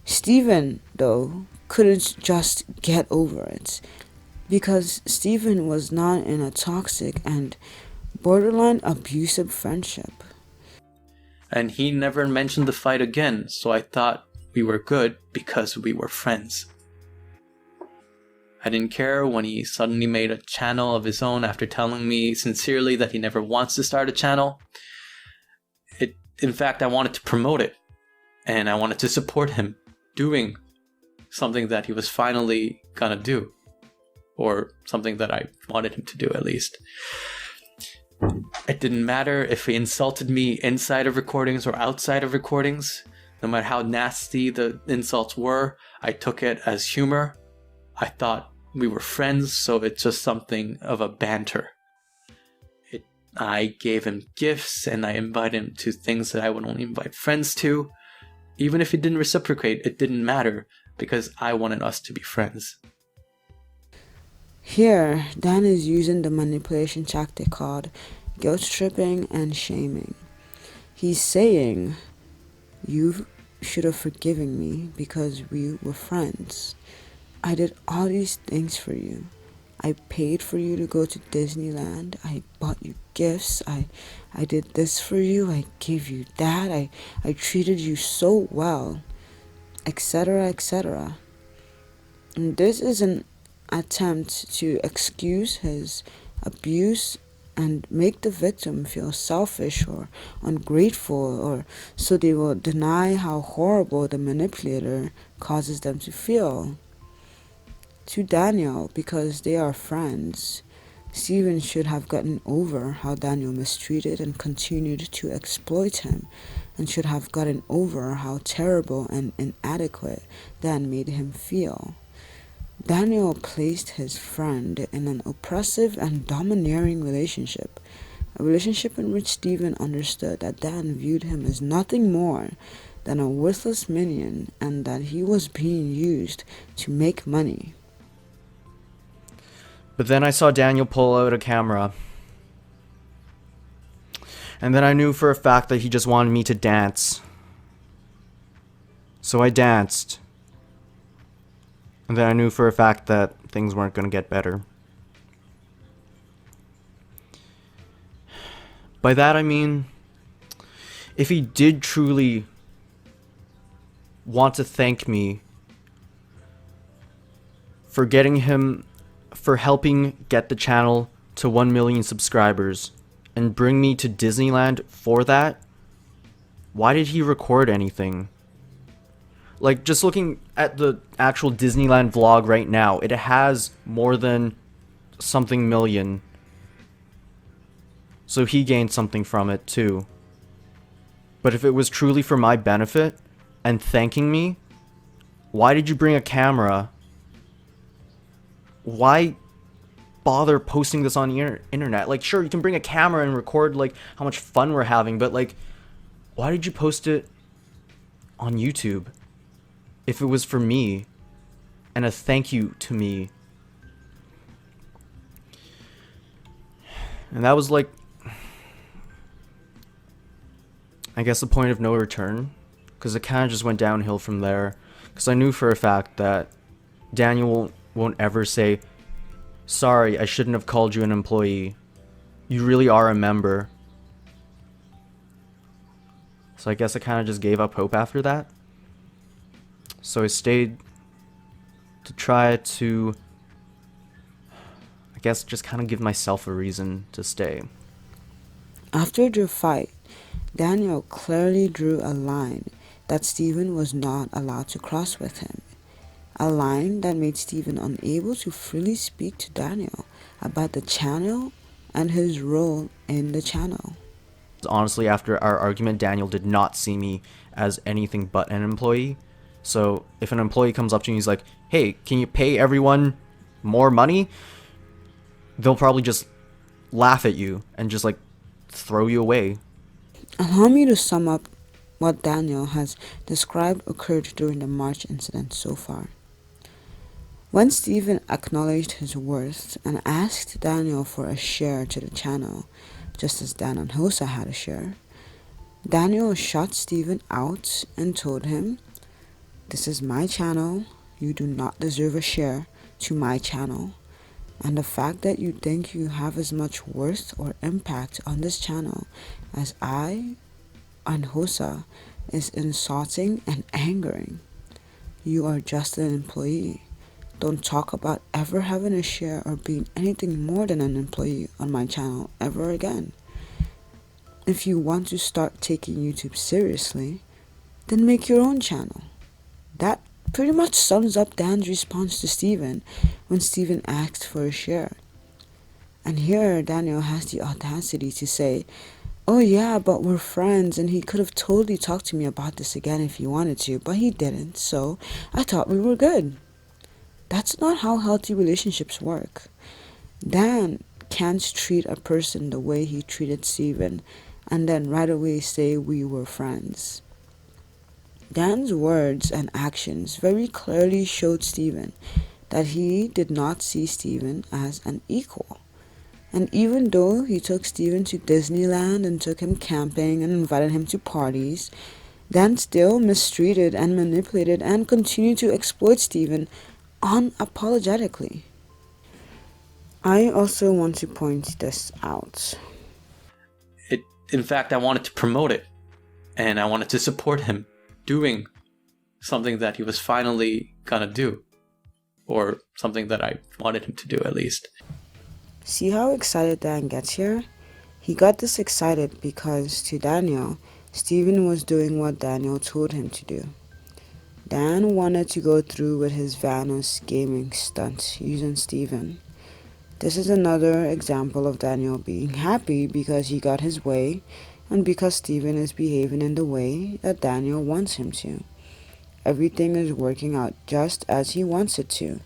Steven, though, couldn't just get over it. Because Steven was not in a toxic and borderline abusive friendship. And he never mentioned the fight again, so I thought we were good because we were friends. I didn't care when he suddenly made a channel of his own after telling me sincerely that he never wants to start a channel. In fact, I wanted to promote it, and I wanted to support him doing something that he was finally gonna do, or something that I wanted him to do at least. It didn't matter if he insulted me inside of recordings or outside of recordings. No matter how nasty the insults were, I took it as humor. I thought we were friends, so it's just something of a banter. I gave him gifts and I invited him to things that I would only invite friends to. Even if he didn't reciprocate, it didn't matter because I wanted us to be friends. Here, Dan is using the manipulation tactic called guilt tripping and shaming. He's saying, you should have forgiven me because we were friends. I did all these things for you. I paid for you to go to Disneyland. I bought you gifts. I did this for you. I gave you that. I treated you so well, etc., etc. And this is an attempt to excuse his abuse and make the victim feel selfish or ungrateful, or so they will deny how horrible the manipulator causes them to feel. To Daniel, because they are friends, Steven should have gotten over how Daniel mistreated and continued to exploit him, and should have gotten over how terrible and inadequate Dan made him feel. Daniel placed his friend in an oppressive and domineering relationship, a relationship in which Steven understood that Dan viewed him as nothing more than a worthless minion and that he was being used to make money. But then I saw Daniel pull out a camera. And then I knew for a fact that he just wanted me to dance. So I danced. And then I knew for a fact that things weren't going to get better. By that I mean, if he did truly want to thank me for helping get the channel to 1 million subscribers and bring me to Disneyland for that, why did he record anything? Like, just looking at the actual Disneyland vlog right now, it has more than something million. So he gained something from it too. But if it was truly for my benefit and thanking me, why did you bring a camera? Why bother posting this on the internet? Like, sure, you can bring a camera and record like how much fun we're having, but like, why did you post it on YouTube if it was for me and a thank you to me? And that was like, I guess, the point of no return, because it kind of just went downhill from there, because I knew for a fact that Daniel won't ever say, sorry, I shouldn't have called you an employee. You really are a member. So I guess I kind of just gave up hope after that. So I stayed to try to, I guess, just kind of give myself a reason to stay. After the fight, Daniel clearly drew a line that Steven was not allowed to cross with him. A line that made Steven unable to freely speak to Daniel about the channel and his role in the channel. Honestly, after our argument, Daniel did not see me as anything but an employee. So if an employee comes up to me and he's like, hey, can you pay everyone more money? They'll probably just laugh at you and just like throw you away. Allow me to sum up what Daniel has described occurred during the March incident so far. When Steven acknowledged his worth and asked Daniel for a share to the channel, just as Dan and Hosa had a share, Daniel shut Steven out and told him, this is my channel, you do not deserve a share to my channel, and the fact that you think you have as much worth or impact on this channel as I and Hosa is insulting and angering. You are just an employee. Don't talk about ever having a share or being anything more than an employee on my channel ever again. If you want to start taking YouTube seriously, then make your own channel. That pretty much sums up Dan's response to Steven when Steven asked for a share. And here Daniel has the audacity to say, oh yeah, but we're friends and he could have totally talked to me about this again if he wanted to, but he didn't, so I thought we were good. That's not how healthy relationships work. Dan can't treat a person the way he treated Steven and then right away say we were friends. Dan's words and actions very clearly showed Steven that he did not see Steven as an equal. And even though he took Steven to Disneyland and took him camping and invited him to parties, Dan still mistreated and manipulated and continued to exploit Steven unapologetically. I also want to point this out. In fact, I wanted to promote it, and I wanted to support him doing something that he was finally gonna do, or something that I wanted him to do at least. See how excited Dan gets here? He got this excited because, to Daniel, Steven was doing what Daniel told him to do. Dan wanted to go through with his Vanus gaming stunt using Steven. This is another example of Daniel being happy because he got his way and because Steven is behaving in the way that Daniel wants him to. Everything is working out just as he wants it to.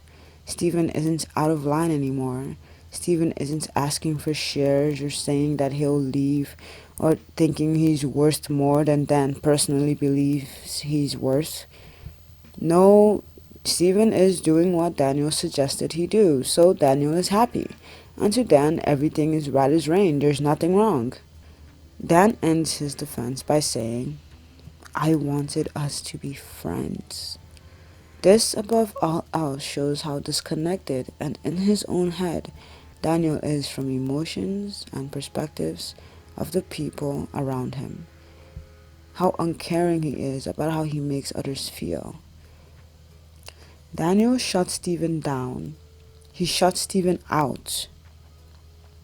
Steven isn't out of line anymore. Steven isn't asking for shares or saying that he'll leave or thinking he's worth more than Dan personally believes he's worth. No, Steven is doing what Daniel suggested he do, so Daniel is happy. And to Dan, everything is right as rain, there's nothing wrong. Dan ends his defense by saying, I wanted us to be friends. This, above all else, shows how disconnected and in his own head Daniel is from emotions and perspectives of the people around him. How uncaring he is about how he makes others feel. Daniel shut Steven down. He shut Steven out.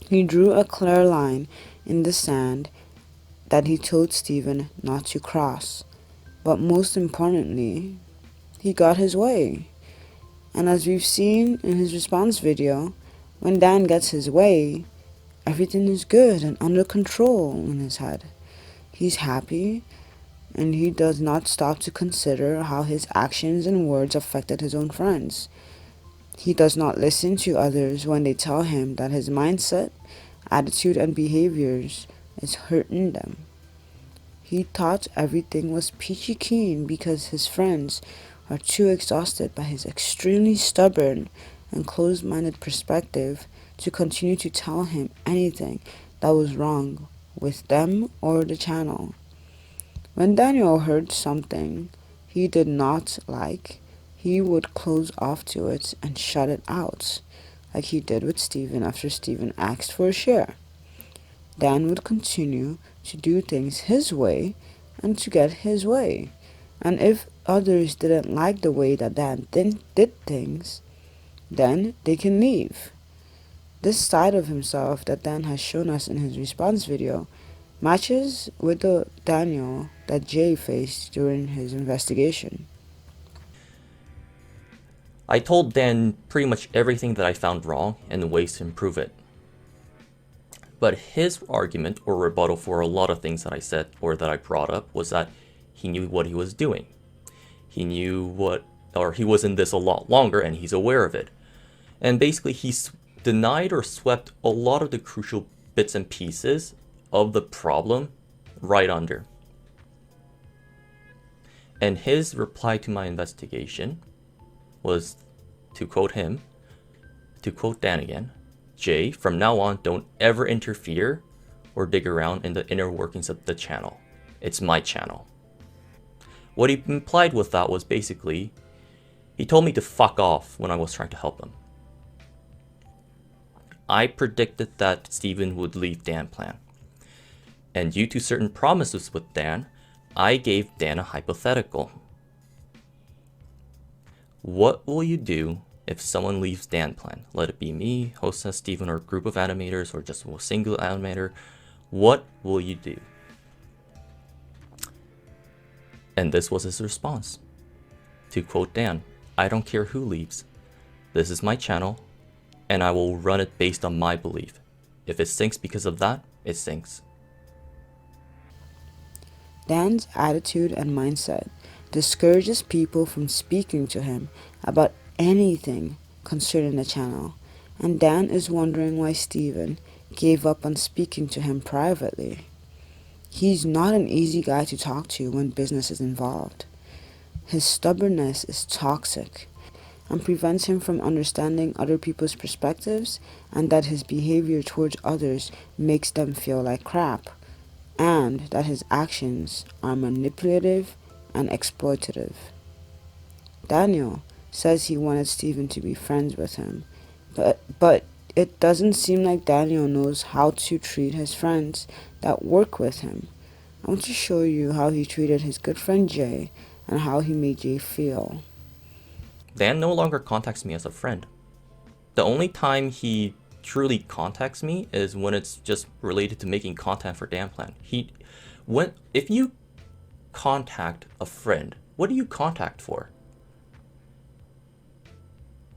He drew a clear line in the sand that he told Steven not to cross. But most importantly, he got his way. And as we've seen in his response video, when Dan gets his way, everything is good and under control in his head. He's happy, and he does not stop to consider how his actions and words affected his own friends. He does not listen to others when they tell him that his mindset, attitude, and behaviors is hurting them. He thought everything was peachy keen because his friends are too exhausted by his extremely stubborn and closed-minded perspective to continue to tell him anything that was wrong with them or the channel. When Daniel heard something he did not like, he would close off to it and shut it out, like he did with Steven after Steven asked for a share. Dan would continue to do things his way and to get his way. And if others didn't like the way that Dan did things, then they can leave. This side of himself that Dan has shown us in his response video matches with the Daniel that Jay faced during his investigation. I told Dan pretty much everything that I found wrong and ways to improve it. But his argument or rebuttal for a lot of things that I said or that I brought up was that he knew what he was doing. He knew he was in this a lot longer and he's aware of it. And basically he's denied or swept a lot of the crucial bits and pieces of the problem right under. And his reply to my investigation was, to quote him, to quote Dan again, Jay, from now on, don't ever interfere or dig around in the inner workings of the channel. It's my channel. What he implied with that was basically, he told me to fuck off when I was trying to help him. I predicted that Steven would leave Danplan. And due to certain promises with Dan, I gave Dan a hypothetical. What will you do if someone leaves Danplan? Let it be me, Hosa, Steven, or a group of animators, or just a single animator. What will you do? And this was his response. To quote Dan, I don't care who leaves. This is my channel, and I will run it based on my belief. If it sinks because of that, it sinks. Dan's attitude and mindset discourages people from speaking to him about anything concerning the channel, and Dan is wondering why Steven gave up on speaking to him privately. He's not an easy guy to talk to when business is involved. His stubbornness is toxic, and prevents him from understanding other people's perspectives, and that his behavior towards others makes them feel like crap, and that his actions are manipulative and exploitative. Daniel says he wanted Steven to be friends with him, but it doesn't seem like Daniel knows how to treat his friends that work with him. I want to show you how he treated his good friend Jay and how he made Jay feel. Dan no longer contacts me as a friend. The only time he truly contacts me is when it's just related to making content for Danplan. If you contact a friend, what do you contact for?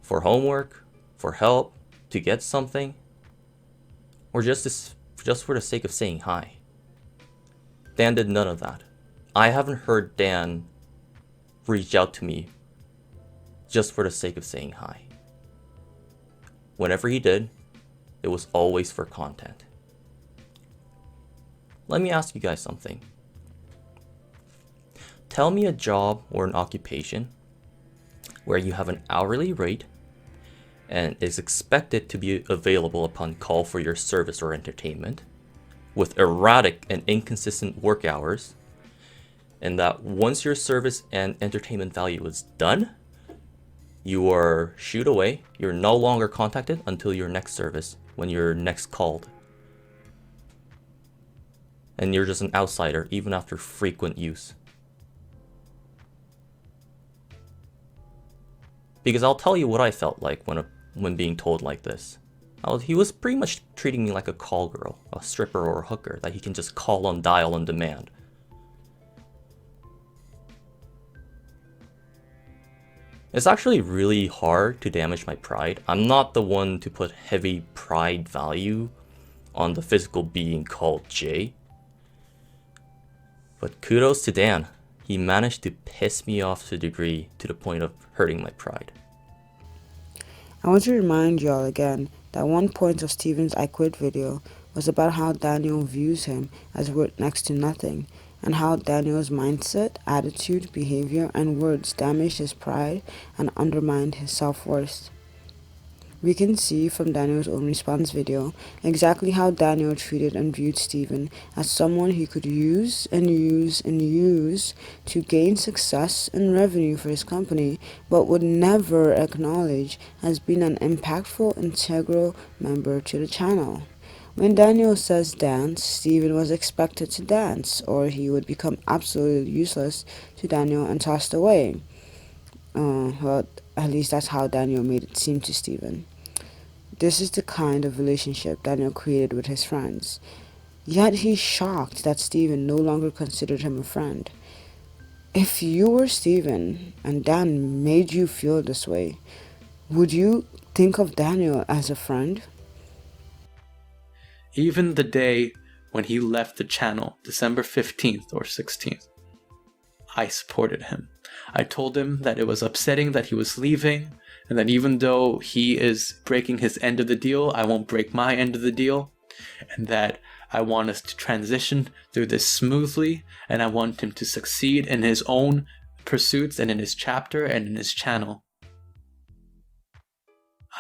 For homework, for help, to get something, or just for the sake of saying hi? Dan did none of that. I haven't heard Dan reach out to me just for the sake of saying hi. Whenever he did, it was always for content. Let me ask you guys something. Tell me a job or an occupation where you have an hourly rate and is expected to be available upon call for your service or entertainment, with erratic and inconsistent work hours, and that once your service and entertainment value is done, you are shooed away. You're no longer contacted until your next service, when you're next called. And you're just an outsider, even after frequent use. Because I'll tell you what I felt like when being told like this. He was pretty much treating me like a call girl, a stripper or a hooker that he can just call on dial on demand. It's actually really hard to damage my pride. I'm not the one to put heavy pride value on the physical being called Jay. But kudos to Dan. He managed to piss me off to a degree to the point of hurting my pride. I want to remind y'all again that one point of Steven's I Quit video was about how Daniel views him as worth next to nothing, and how Daniel's mindset, attitude, behavior, and words damaged his pride and undermined his self-worth. We can see from Daniel's own response video exactly how Daniel treated and viewed Steven as someone he could use and use and use to gain success and revenue for his company, but would never acknowledge as being an impactful, integral member to the channel. When Daniel says dance, Steven was expected to dance, or he would become absolutely useless to Daniel and tossed away. Well, at least that's how Daniel made it seem to Steven. This is the kind of relationship Daniel created with his friends. Yet he's shocked that Steven no longer considered him a friend. If you were Steven and Dan made you feel this way, would you think of Daniel as a friend? Even the day when he left the channel, December 15th or 16th, I supported him. I told him that it was upsetting that he was leaving, and that even though he is breaking his end of the deal, I won't break my end of the deal, and that I want us to transition through this smoothly, and I want him to succeed in his own pursuits and in his chapter and in his channel.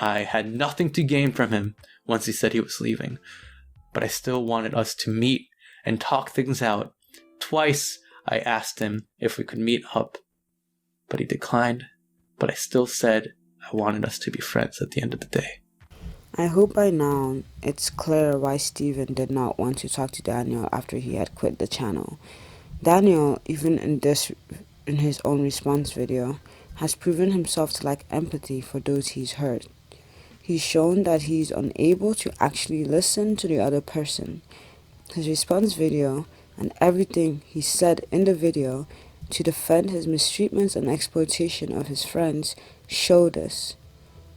I had nothing to gain from him once he said he was leaving, but I still wanted us to meet and talk things out. Twice I asked him if we could meet up, but he declined, but I still said I wanted us to be friends at the end of the day. I hope by now it's clear why Steven did not want to talk to Daniel after he had quit the channel. Daniel, even in his own response video, has proven himself to lack empathy for those he's hurt. He's shown that he's unable to actually listen to the other person. His response video and everything he said in the video to defend his mistreatments and exploitation of his friends show this.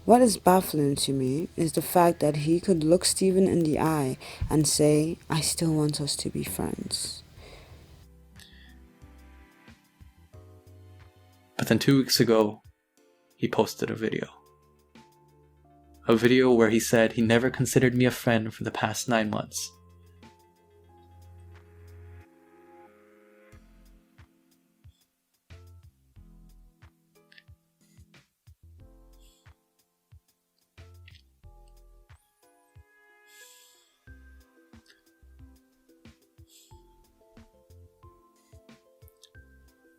What is baffling to me is the fact that he could look Steven in the eye and say, I still want us to be friends. But then 2 weeks ago, he posted a video. A video where he said he never considered me a friend for the past 9 months.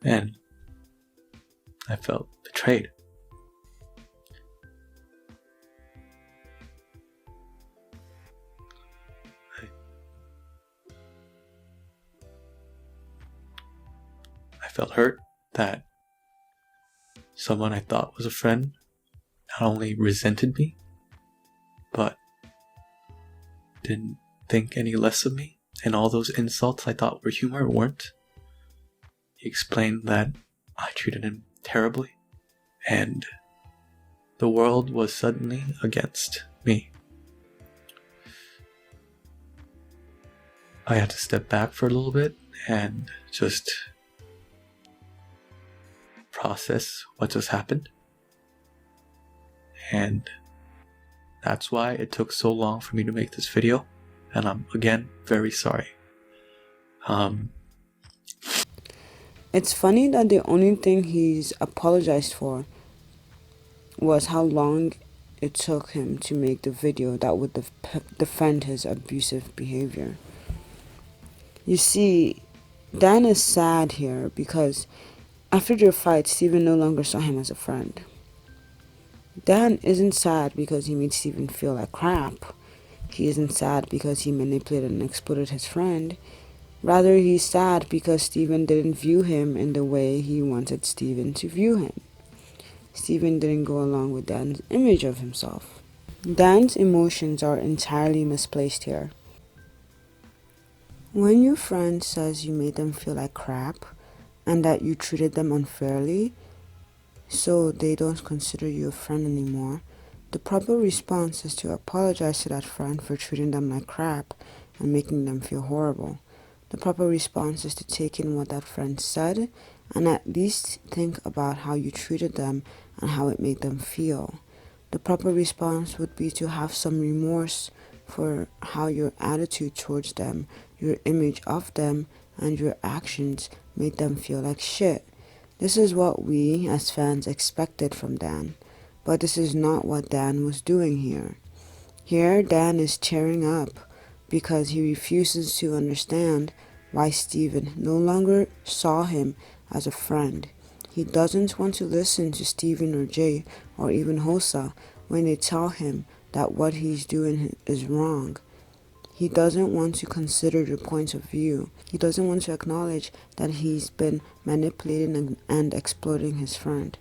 And I felt betrayed. I felt hurt that someone I thought was a friend not only resented me, but didn't think any less of me, and all those insults I thought were humor weren't. He explained that I treated him terribly, and the world was suddenly against me. I had to step back for a little bit and just process what just happened. And that's why it took so long for me to make this video. And I'm, again, very sorry. It's funny that the only thing he's apologized for was how long it took him to make the video that would defend his abusive behavior. You see, Dan is sad here because after their fight, Steven no longer saw him as a friend. Dan isn't sad because he made Steven feel like crap. He isn't sad because he manipulated and exploited his friend. Rather, he's sad because Steven didn't view him in the way he wanted Steven to view him. Steven didn't go along with Dan's image of himself. Dan's emotions are entirely misplaced here. When your friend says you made them feel like crap and that you treated them unfairly, so they don't consider you a friend anymore, the proper response is to apologize to that friend for treating them like crap and making them feel horrible. The proper response is to take in what that friend said and at least think about how you treated them and how it made them feel. The proper response would be to have some remorse for how your attitude towards them, your image of them, and your actions made them feel like shit. This is what we, as fans, expected from Dan, but this is not what Dan was doing here. Here, Dan is tearing up because he refuses to understand why Steven no longer saw him as a friend. He doesn't want to listen to Steven or Jay or even Hosa when they tell him that what he's doing is wrong. He doesn't want to consider their points of view. He doesn't want to acknowledge that he's been manipulating and exploiting his friend.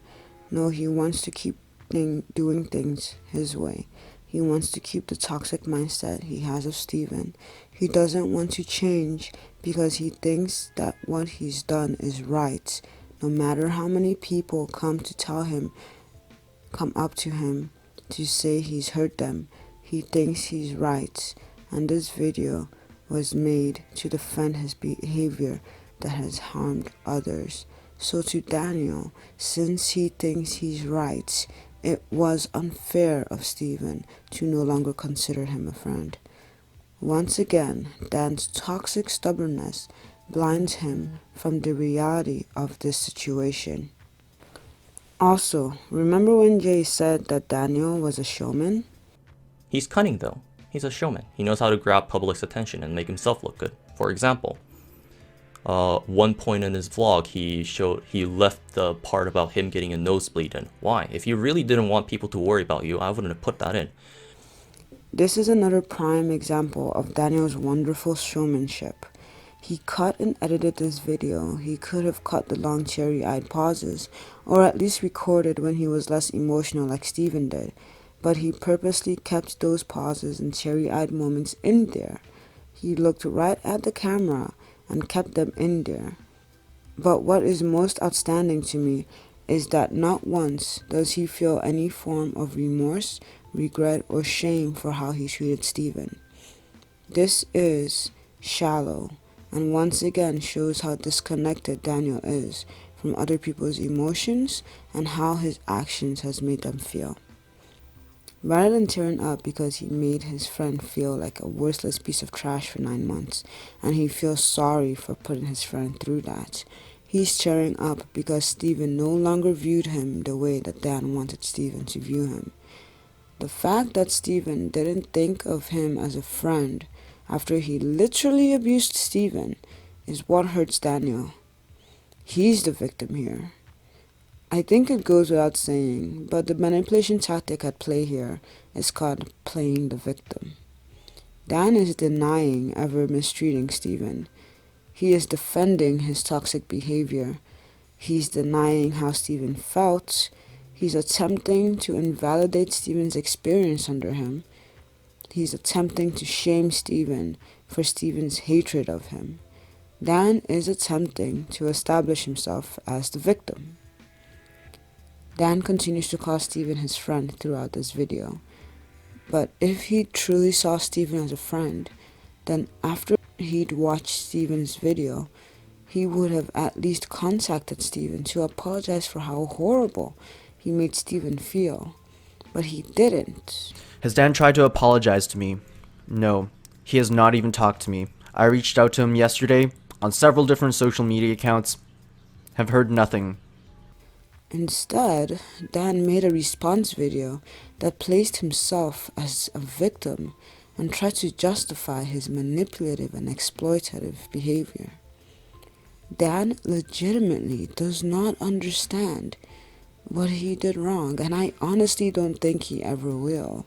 No, he wants to keep doing things his way. He wants to keep the toxic mindset he has of Steven. He doesn't want to change because he thinks that what he's done is right. No matter how many people come up to him to say he's hurt them, he thinks he's right. And this video was made to defend his behavior that has harmed others. So to Daniel, since he thinks he's right, it was unfair of Steven to no longer consider him a friend. Once again, Dan's toxic stubbornness blinds him from the reality of this situation. Also, remember when Jay said that Daniel was a showman? He's cunning though. He's a showman. He knows how to grab public's attention and make himself look good. For example, one point in his vlog, he left the part about him getting a nosebleed in. Why? If you really didn't want people to worry about you, I wouldn't have put that in. This is another prime example of Daniel's wonderful showmanship. He cut and edited this video. He could have cut the long cherry-eyed pauses, or at least recorded when he was less emotional like Steven did. But he purposely kept those pauses and cherry-eyed moments in there. He looked right at the camera and kept them in there. But what is most outstanding to me is that not once does he feel any form of remorse, regret, or shame for how he treated Steven. This is shallow, and once again shows how disconnected Daniel is from other people's emotions and how his actions has made them feel. Rather than tearing up because he made his friend feel like a worthless piece of trash for 9 months, and he feels sorry for putting his friend through that, he's tearing up because Steven no longer viewed him the way that Dan wanted Steven to view him. The fact that Steven didn't think of him as a friend after he literally abused Steven is what hurts Daniel. He's the victim here. I think it goes without saying, but the manipulation tactic at play here is called playing the victim. Dan is denying ever mistreating Steven. He is defending his toxic behavior. He's denying how Steven felt. He's attempting to invalidate Steven's experience under him. He's attempting to shame Steven for Steven's hatred of him. Dan is attempting to establish himself as the victim. Dan continues to call Steven his friend throughout this video. But if he truly saw Steven as a friend, then after he'd watched Steven's video, he would have at least contacted Steven to apologize for how horrible he made Steven feel. But he didn't. Has Dan tried to apologize to me? No, he has not even talked to me. I reached out to him yesterday on several different social media accounts. Have heard nothing. Instead, Dan made a response video that placed himself as a victim and tried to justify his manipulative and exploitative behavior. Dan legitimately does not understand what he did wrong, and I honestly don't think he ever will.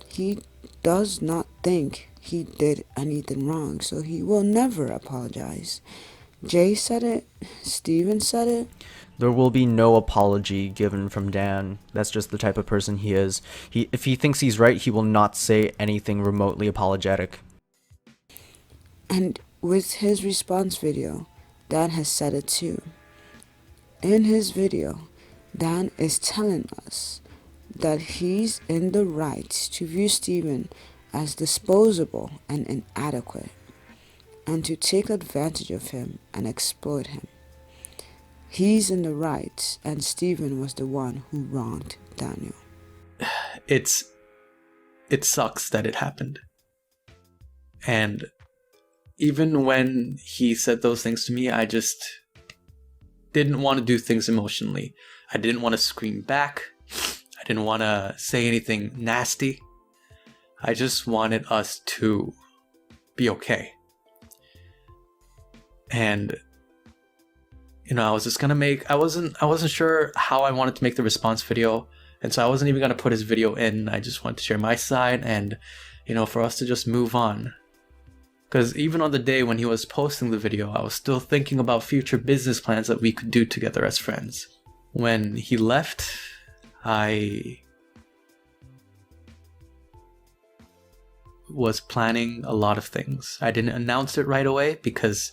He does not think he did anything wrong, so he will never apologize. Jay said it, Steven said it. There will be no apology given from Dan. That's just the type of person he is. If he thinks he's right, he will not say anything remotely apologetic. And with his response video, Dan has said it too. In his video, Dan is telling us that he's in the right to view Steven as disposable and inadequate, and to take advantage of him and exploit him. He's in the right, and Steven was the one who wronged Daniel. It sucks that it happened. And even when he said those things to me, I just didn't want to do things emotionally. I didn't want to scream back. I didn't want to say anything nasty. I just wanted us to be okay. And I was just gonna I wasn't sure how I wanted to make the response video, and so I wasn't even gonna put his video in. I just wanted to share my side and, for us to just move on. Because even on the day when he was posting the video, I was still thinking about future business plans that we could do together as friends. When he left, I was planning a lot of things. I didn't announce it right away because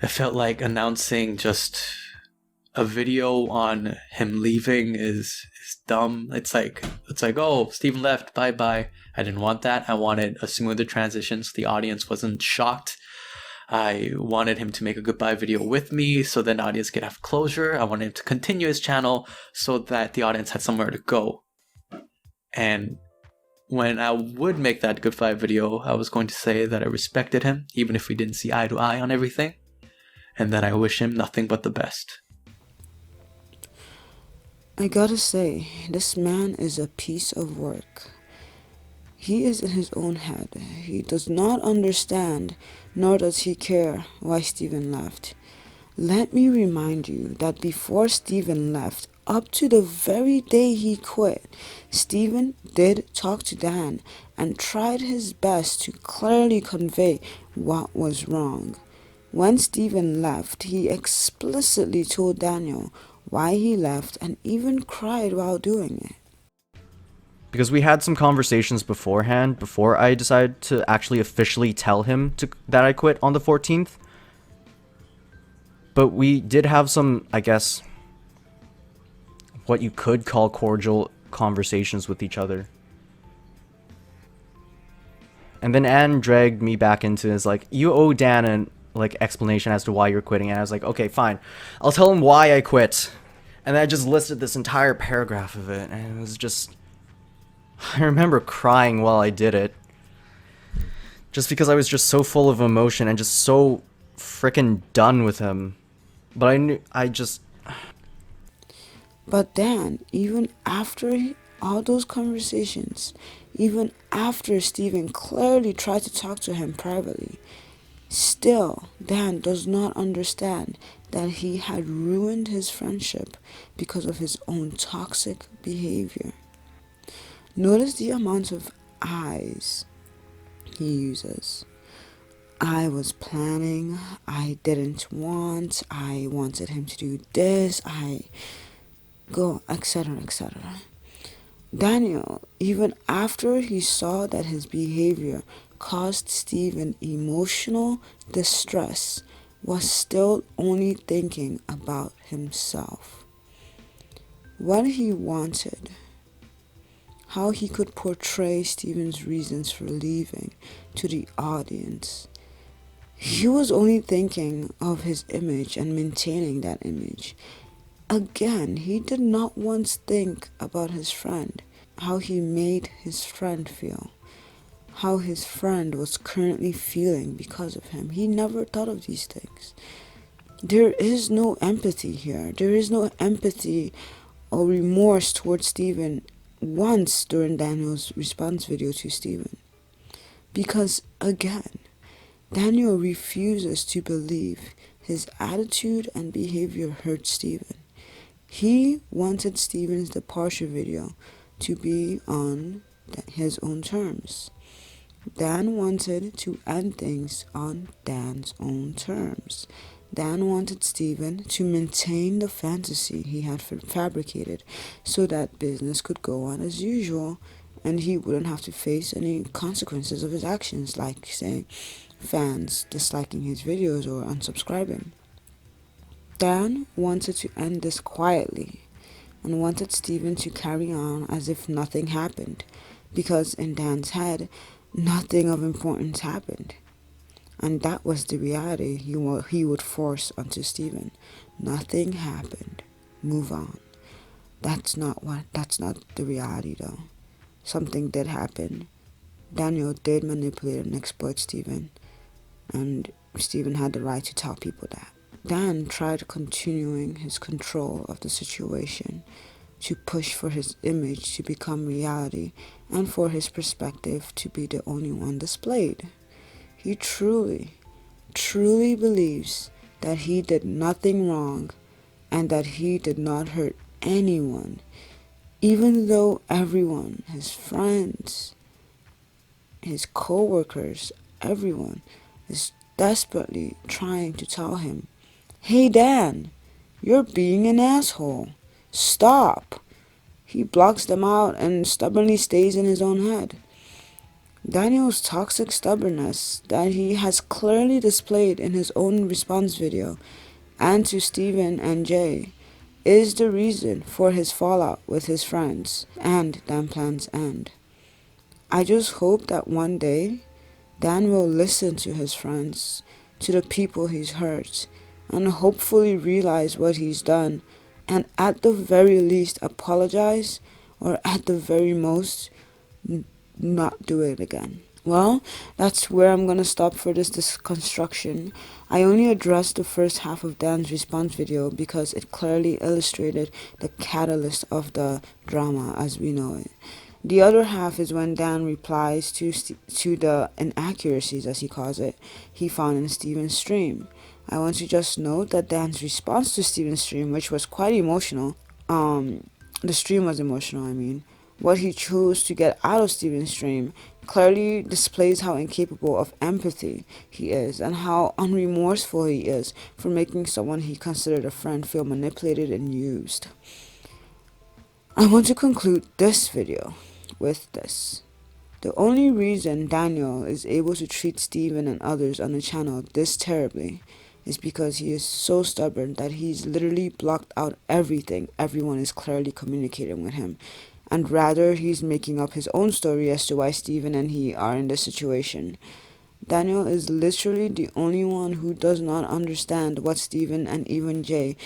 I felt like announcing just a video on him leaving is dumb. It's like, oh, Steven left, bye. I didn't want that. I wanted a smoother transition so the audience wasn't shocked. I wanted him to make a goodbye video with me so then the audience could have closure. I wanted him to continue his channel so that the audience had somewhere to go. And when I would make that goodbye video, I was going to say that I respected him, even if we didn't see eye to eye on everything, and that I wish him nothing but the best. I gotta say, this man is a piece of work. He is in his own head. He does not understand, nor does he care why Steven left. Let me remind you that before Steven left, up to the very day he quit, Steven did talk to Dan and tried his best to clearly convey what was wrong. When Steven left, he explicitly told Daniel why he left and even cried while doing it. Because we had some conversations beforehand, before I decided to actually officially tell him that I quit on the 14th. But we did have some, I guess, what you could call cordial conversations with each other. And then Anne dragged me back into his, you owe Dan an explanation as to why you're quitting. And I was like, okay, fine. I'll tell him why I quit. And then I just listed this entire paragraph of it. And it was just... I remember crying while I did it. Just because I was just so full of emotion and just so frickin' done with him. But But Dan, even after all those conversations, even after Steven clearly tried to talk to him privately, still Dan does not understand that he had ruined his friendship because of his own toxic behavior. Notice the amount of I's he uses. I was planning, I didn't want, I wanted him to do this, etc., etc. Daniel, even after he saw that his behavior caused Stephen emotional distress, was still only thinking about himself. What he wanted, how he could portray Stephen's reasons for leaving to the audience. He was only thinking of his image and maintaining that image. Again, he did not once think about his friend, how he made his friend feel, how his friend was currently feeling because of him. He never thought of these things. There is no empathy here. There is no empathy or remorse towards Stephen once during Daniel's response video to Stephen. Because again, Daniel refuses to believe his attitude and behavior hurt Stephen. He wanted Stephen's departure video to be on his own terms. Dan wanted to end things on Dan's own terms. Dan wanted Stephen to maintain the fantasy he had fabricated so that business could go on as usual and he wouldn't have to face any consequences of his actions, like, say, fans disliking his videos or unsubscribing. Dan wanted to end this quietly and wanted Stephen to carry on as if nothing happened, because in Dan's head, nothing of importance happened. And that was the reality he would force onto Stephen. Nothing happened. Move on. That's not the reality though. Something did happen. Daniel did manipulate and exploit Stephen, and Stephen had the right to tell people that. Dan tried continuing his control of the situation to push for his image to become reality and for his perspective to be the only one displayed. He truly believes that he did nothing wrong and that he did not hurt anyone, even though everyone, his friends, his co-workers, everyone is desperately trying to tell him, "Hey Dan, you're being an asshole. Stop." He blocks them out and stubbornly stays in his own head. Daniel's toxic stubbornness that he has clearly displayed in his own response video and to Stephen and Jay is the reason for his fallout with his friends and Danplan's end. I just hope that one day Dan will listen to his friends, to the people he's hurt, and hopefully realize what he's done and at the very least apologize, or at the very most not do it again. Well, that's where I'm gonna stop for this construction. I only addressed the first half of Dan's response video because it clearly illustrated the catalyst of the drama as we know it. The other half is when Dan replies to the inaccuracies, as he calls it, he found in Stephen's stream. I want to just note that Dan's response to Stephen's stream, which was quite emotional, the stream was emotional, I mean, what he chose to get out of Stephen's stream clearly displays how incapable of empathy he is and how unremorseful he is for making someone he considered a friend feel manipulated and used. I want to conclude this video with this. The only reason Daniel is able to treat Stephen and others on the channel this terribly is because he is so stubborn that he's literally blocked out everything everyone is clearly communicating with him, and rather he's making up his own story as to why Stephen and he are in this situation. Daniel is literally the only one who does not understand what Stephen and even Jay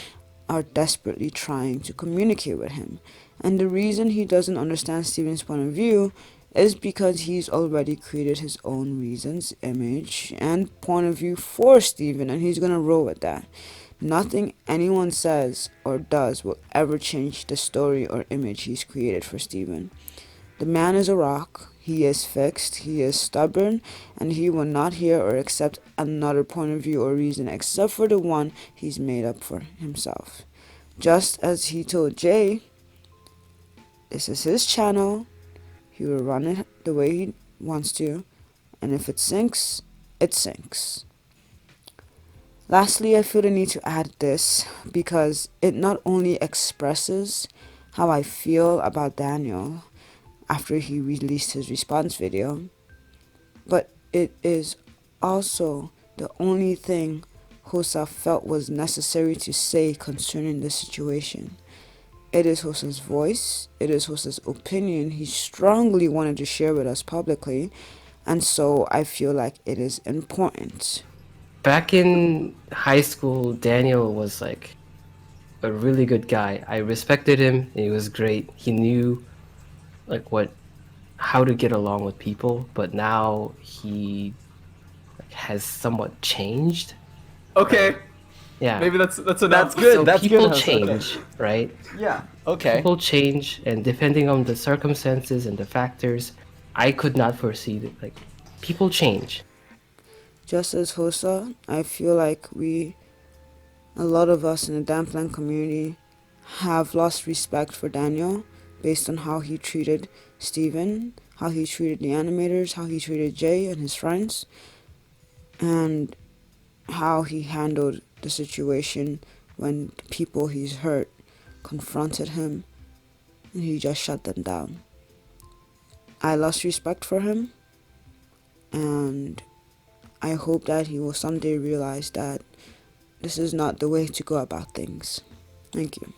are desperately trying to communicate with him. And the reason he doesn't understand Stephen's point of view is because he's already created his own reasons, image, and point of view for Stephen, and he's gonna roll with that. Nothing anyone says or does will ever change the story or image he's created for Stephen. The man is a rock. He is fixed, he is stubborn, and he will not hear or accept another point of view or reason except for the one he's made up for himself. Just as he told Jay, this is his channel, he will run it the way he wants to, and if it sinks, it sinks. Lastly, I feel the need to add this because it not only expresses how I feel about Daniel after he released his response video, but it is also the only thing Hosa felt was necessary to say concerning the situation. It is Hosa's voice, it is Hosa's opinion he strongly wanted to share with us publicly, and so I feel like it is important. Back in high school, Daniel was like a really good guy. I respected him. He was great. He knew like how to get along with people, but now he has somewhat changed. Okay, Yeah. maybe that's enough. That's good. So That's people good. change, right? Yeah. Okay. People change, and depending on the circumstances and the factors, I could not foresee that. Like, people change. Just as Hosa, I feel like a lot of us in the Danplan community, have lost respect for Daniel based on how he treated Steven, how he treated the animators, how he treated Jay and his friends, and how he handled the situation when the people he's hurt confronted him and he just shut them down. I lost respect for him, and I hope that he will someday realize that this is not the way to go about things. Thank you.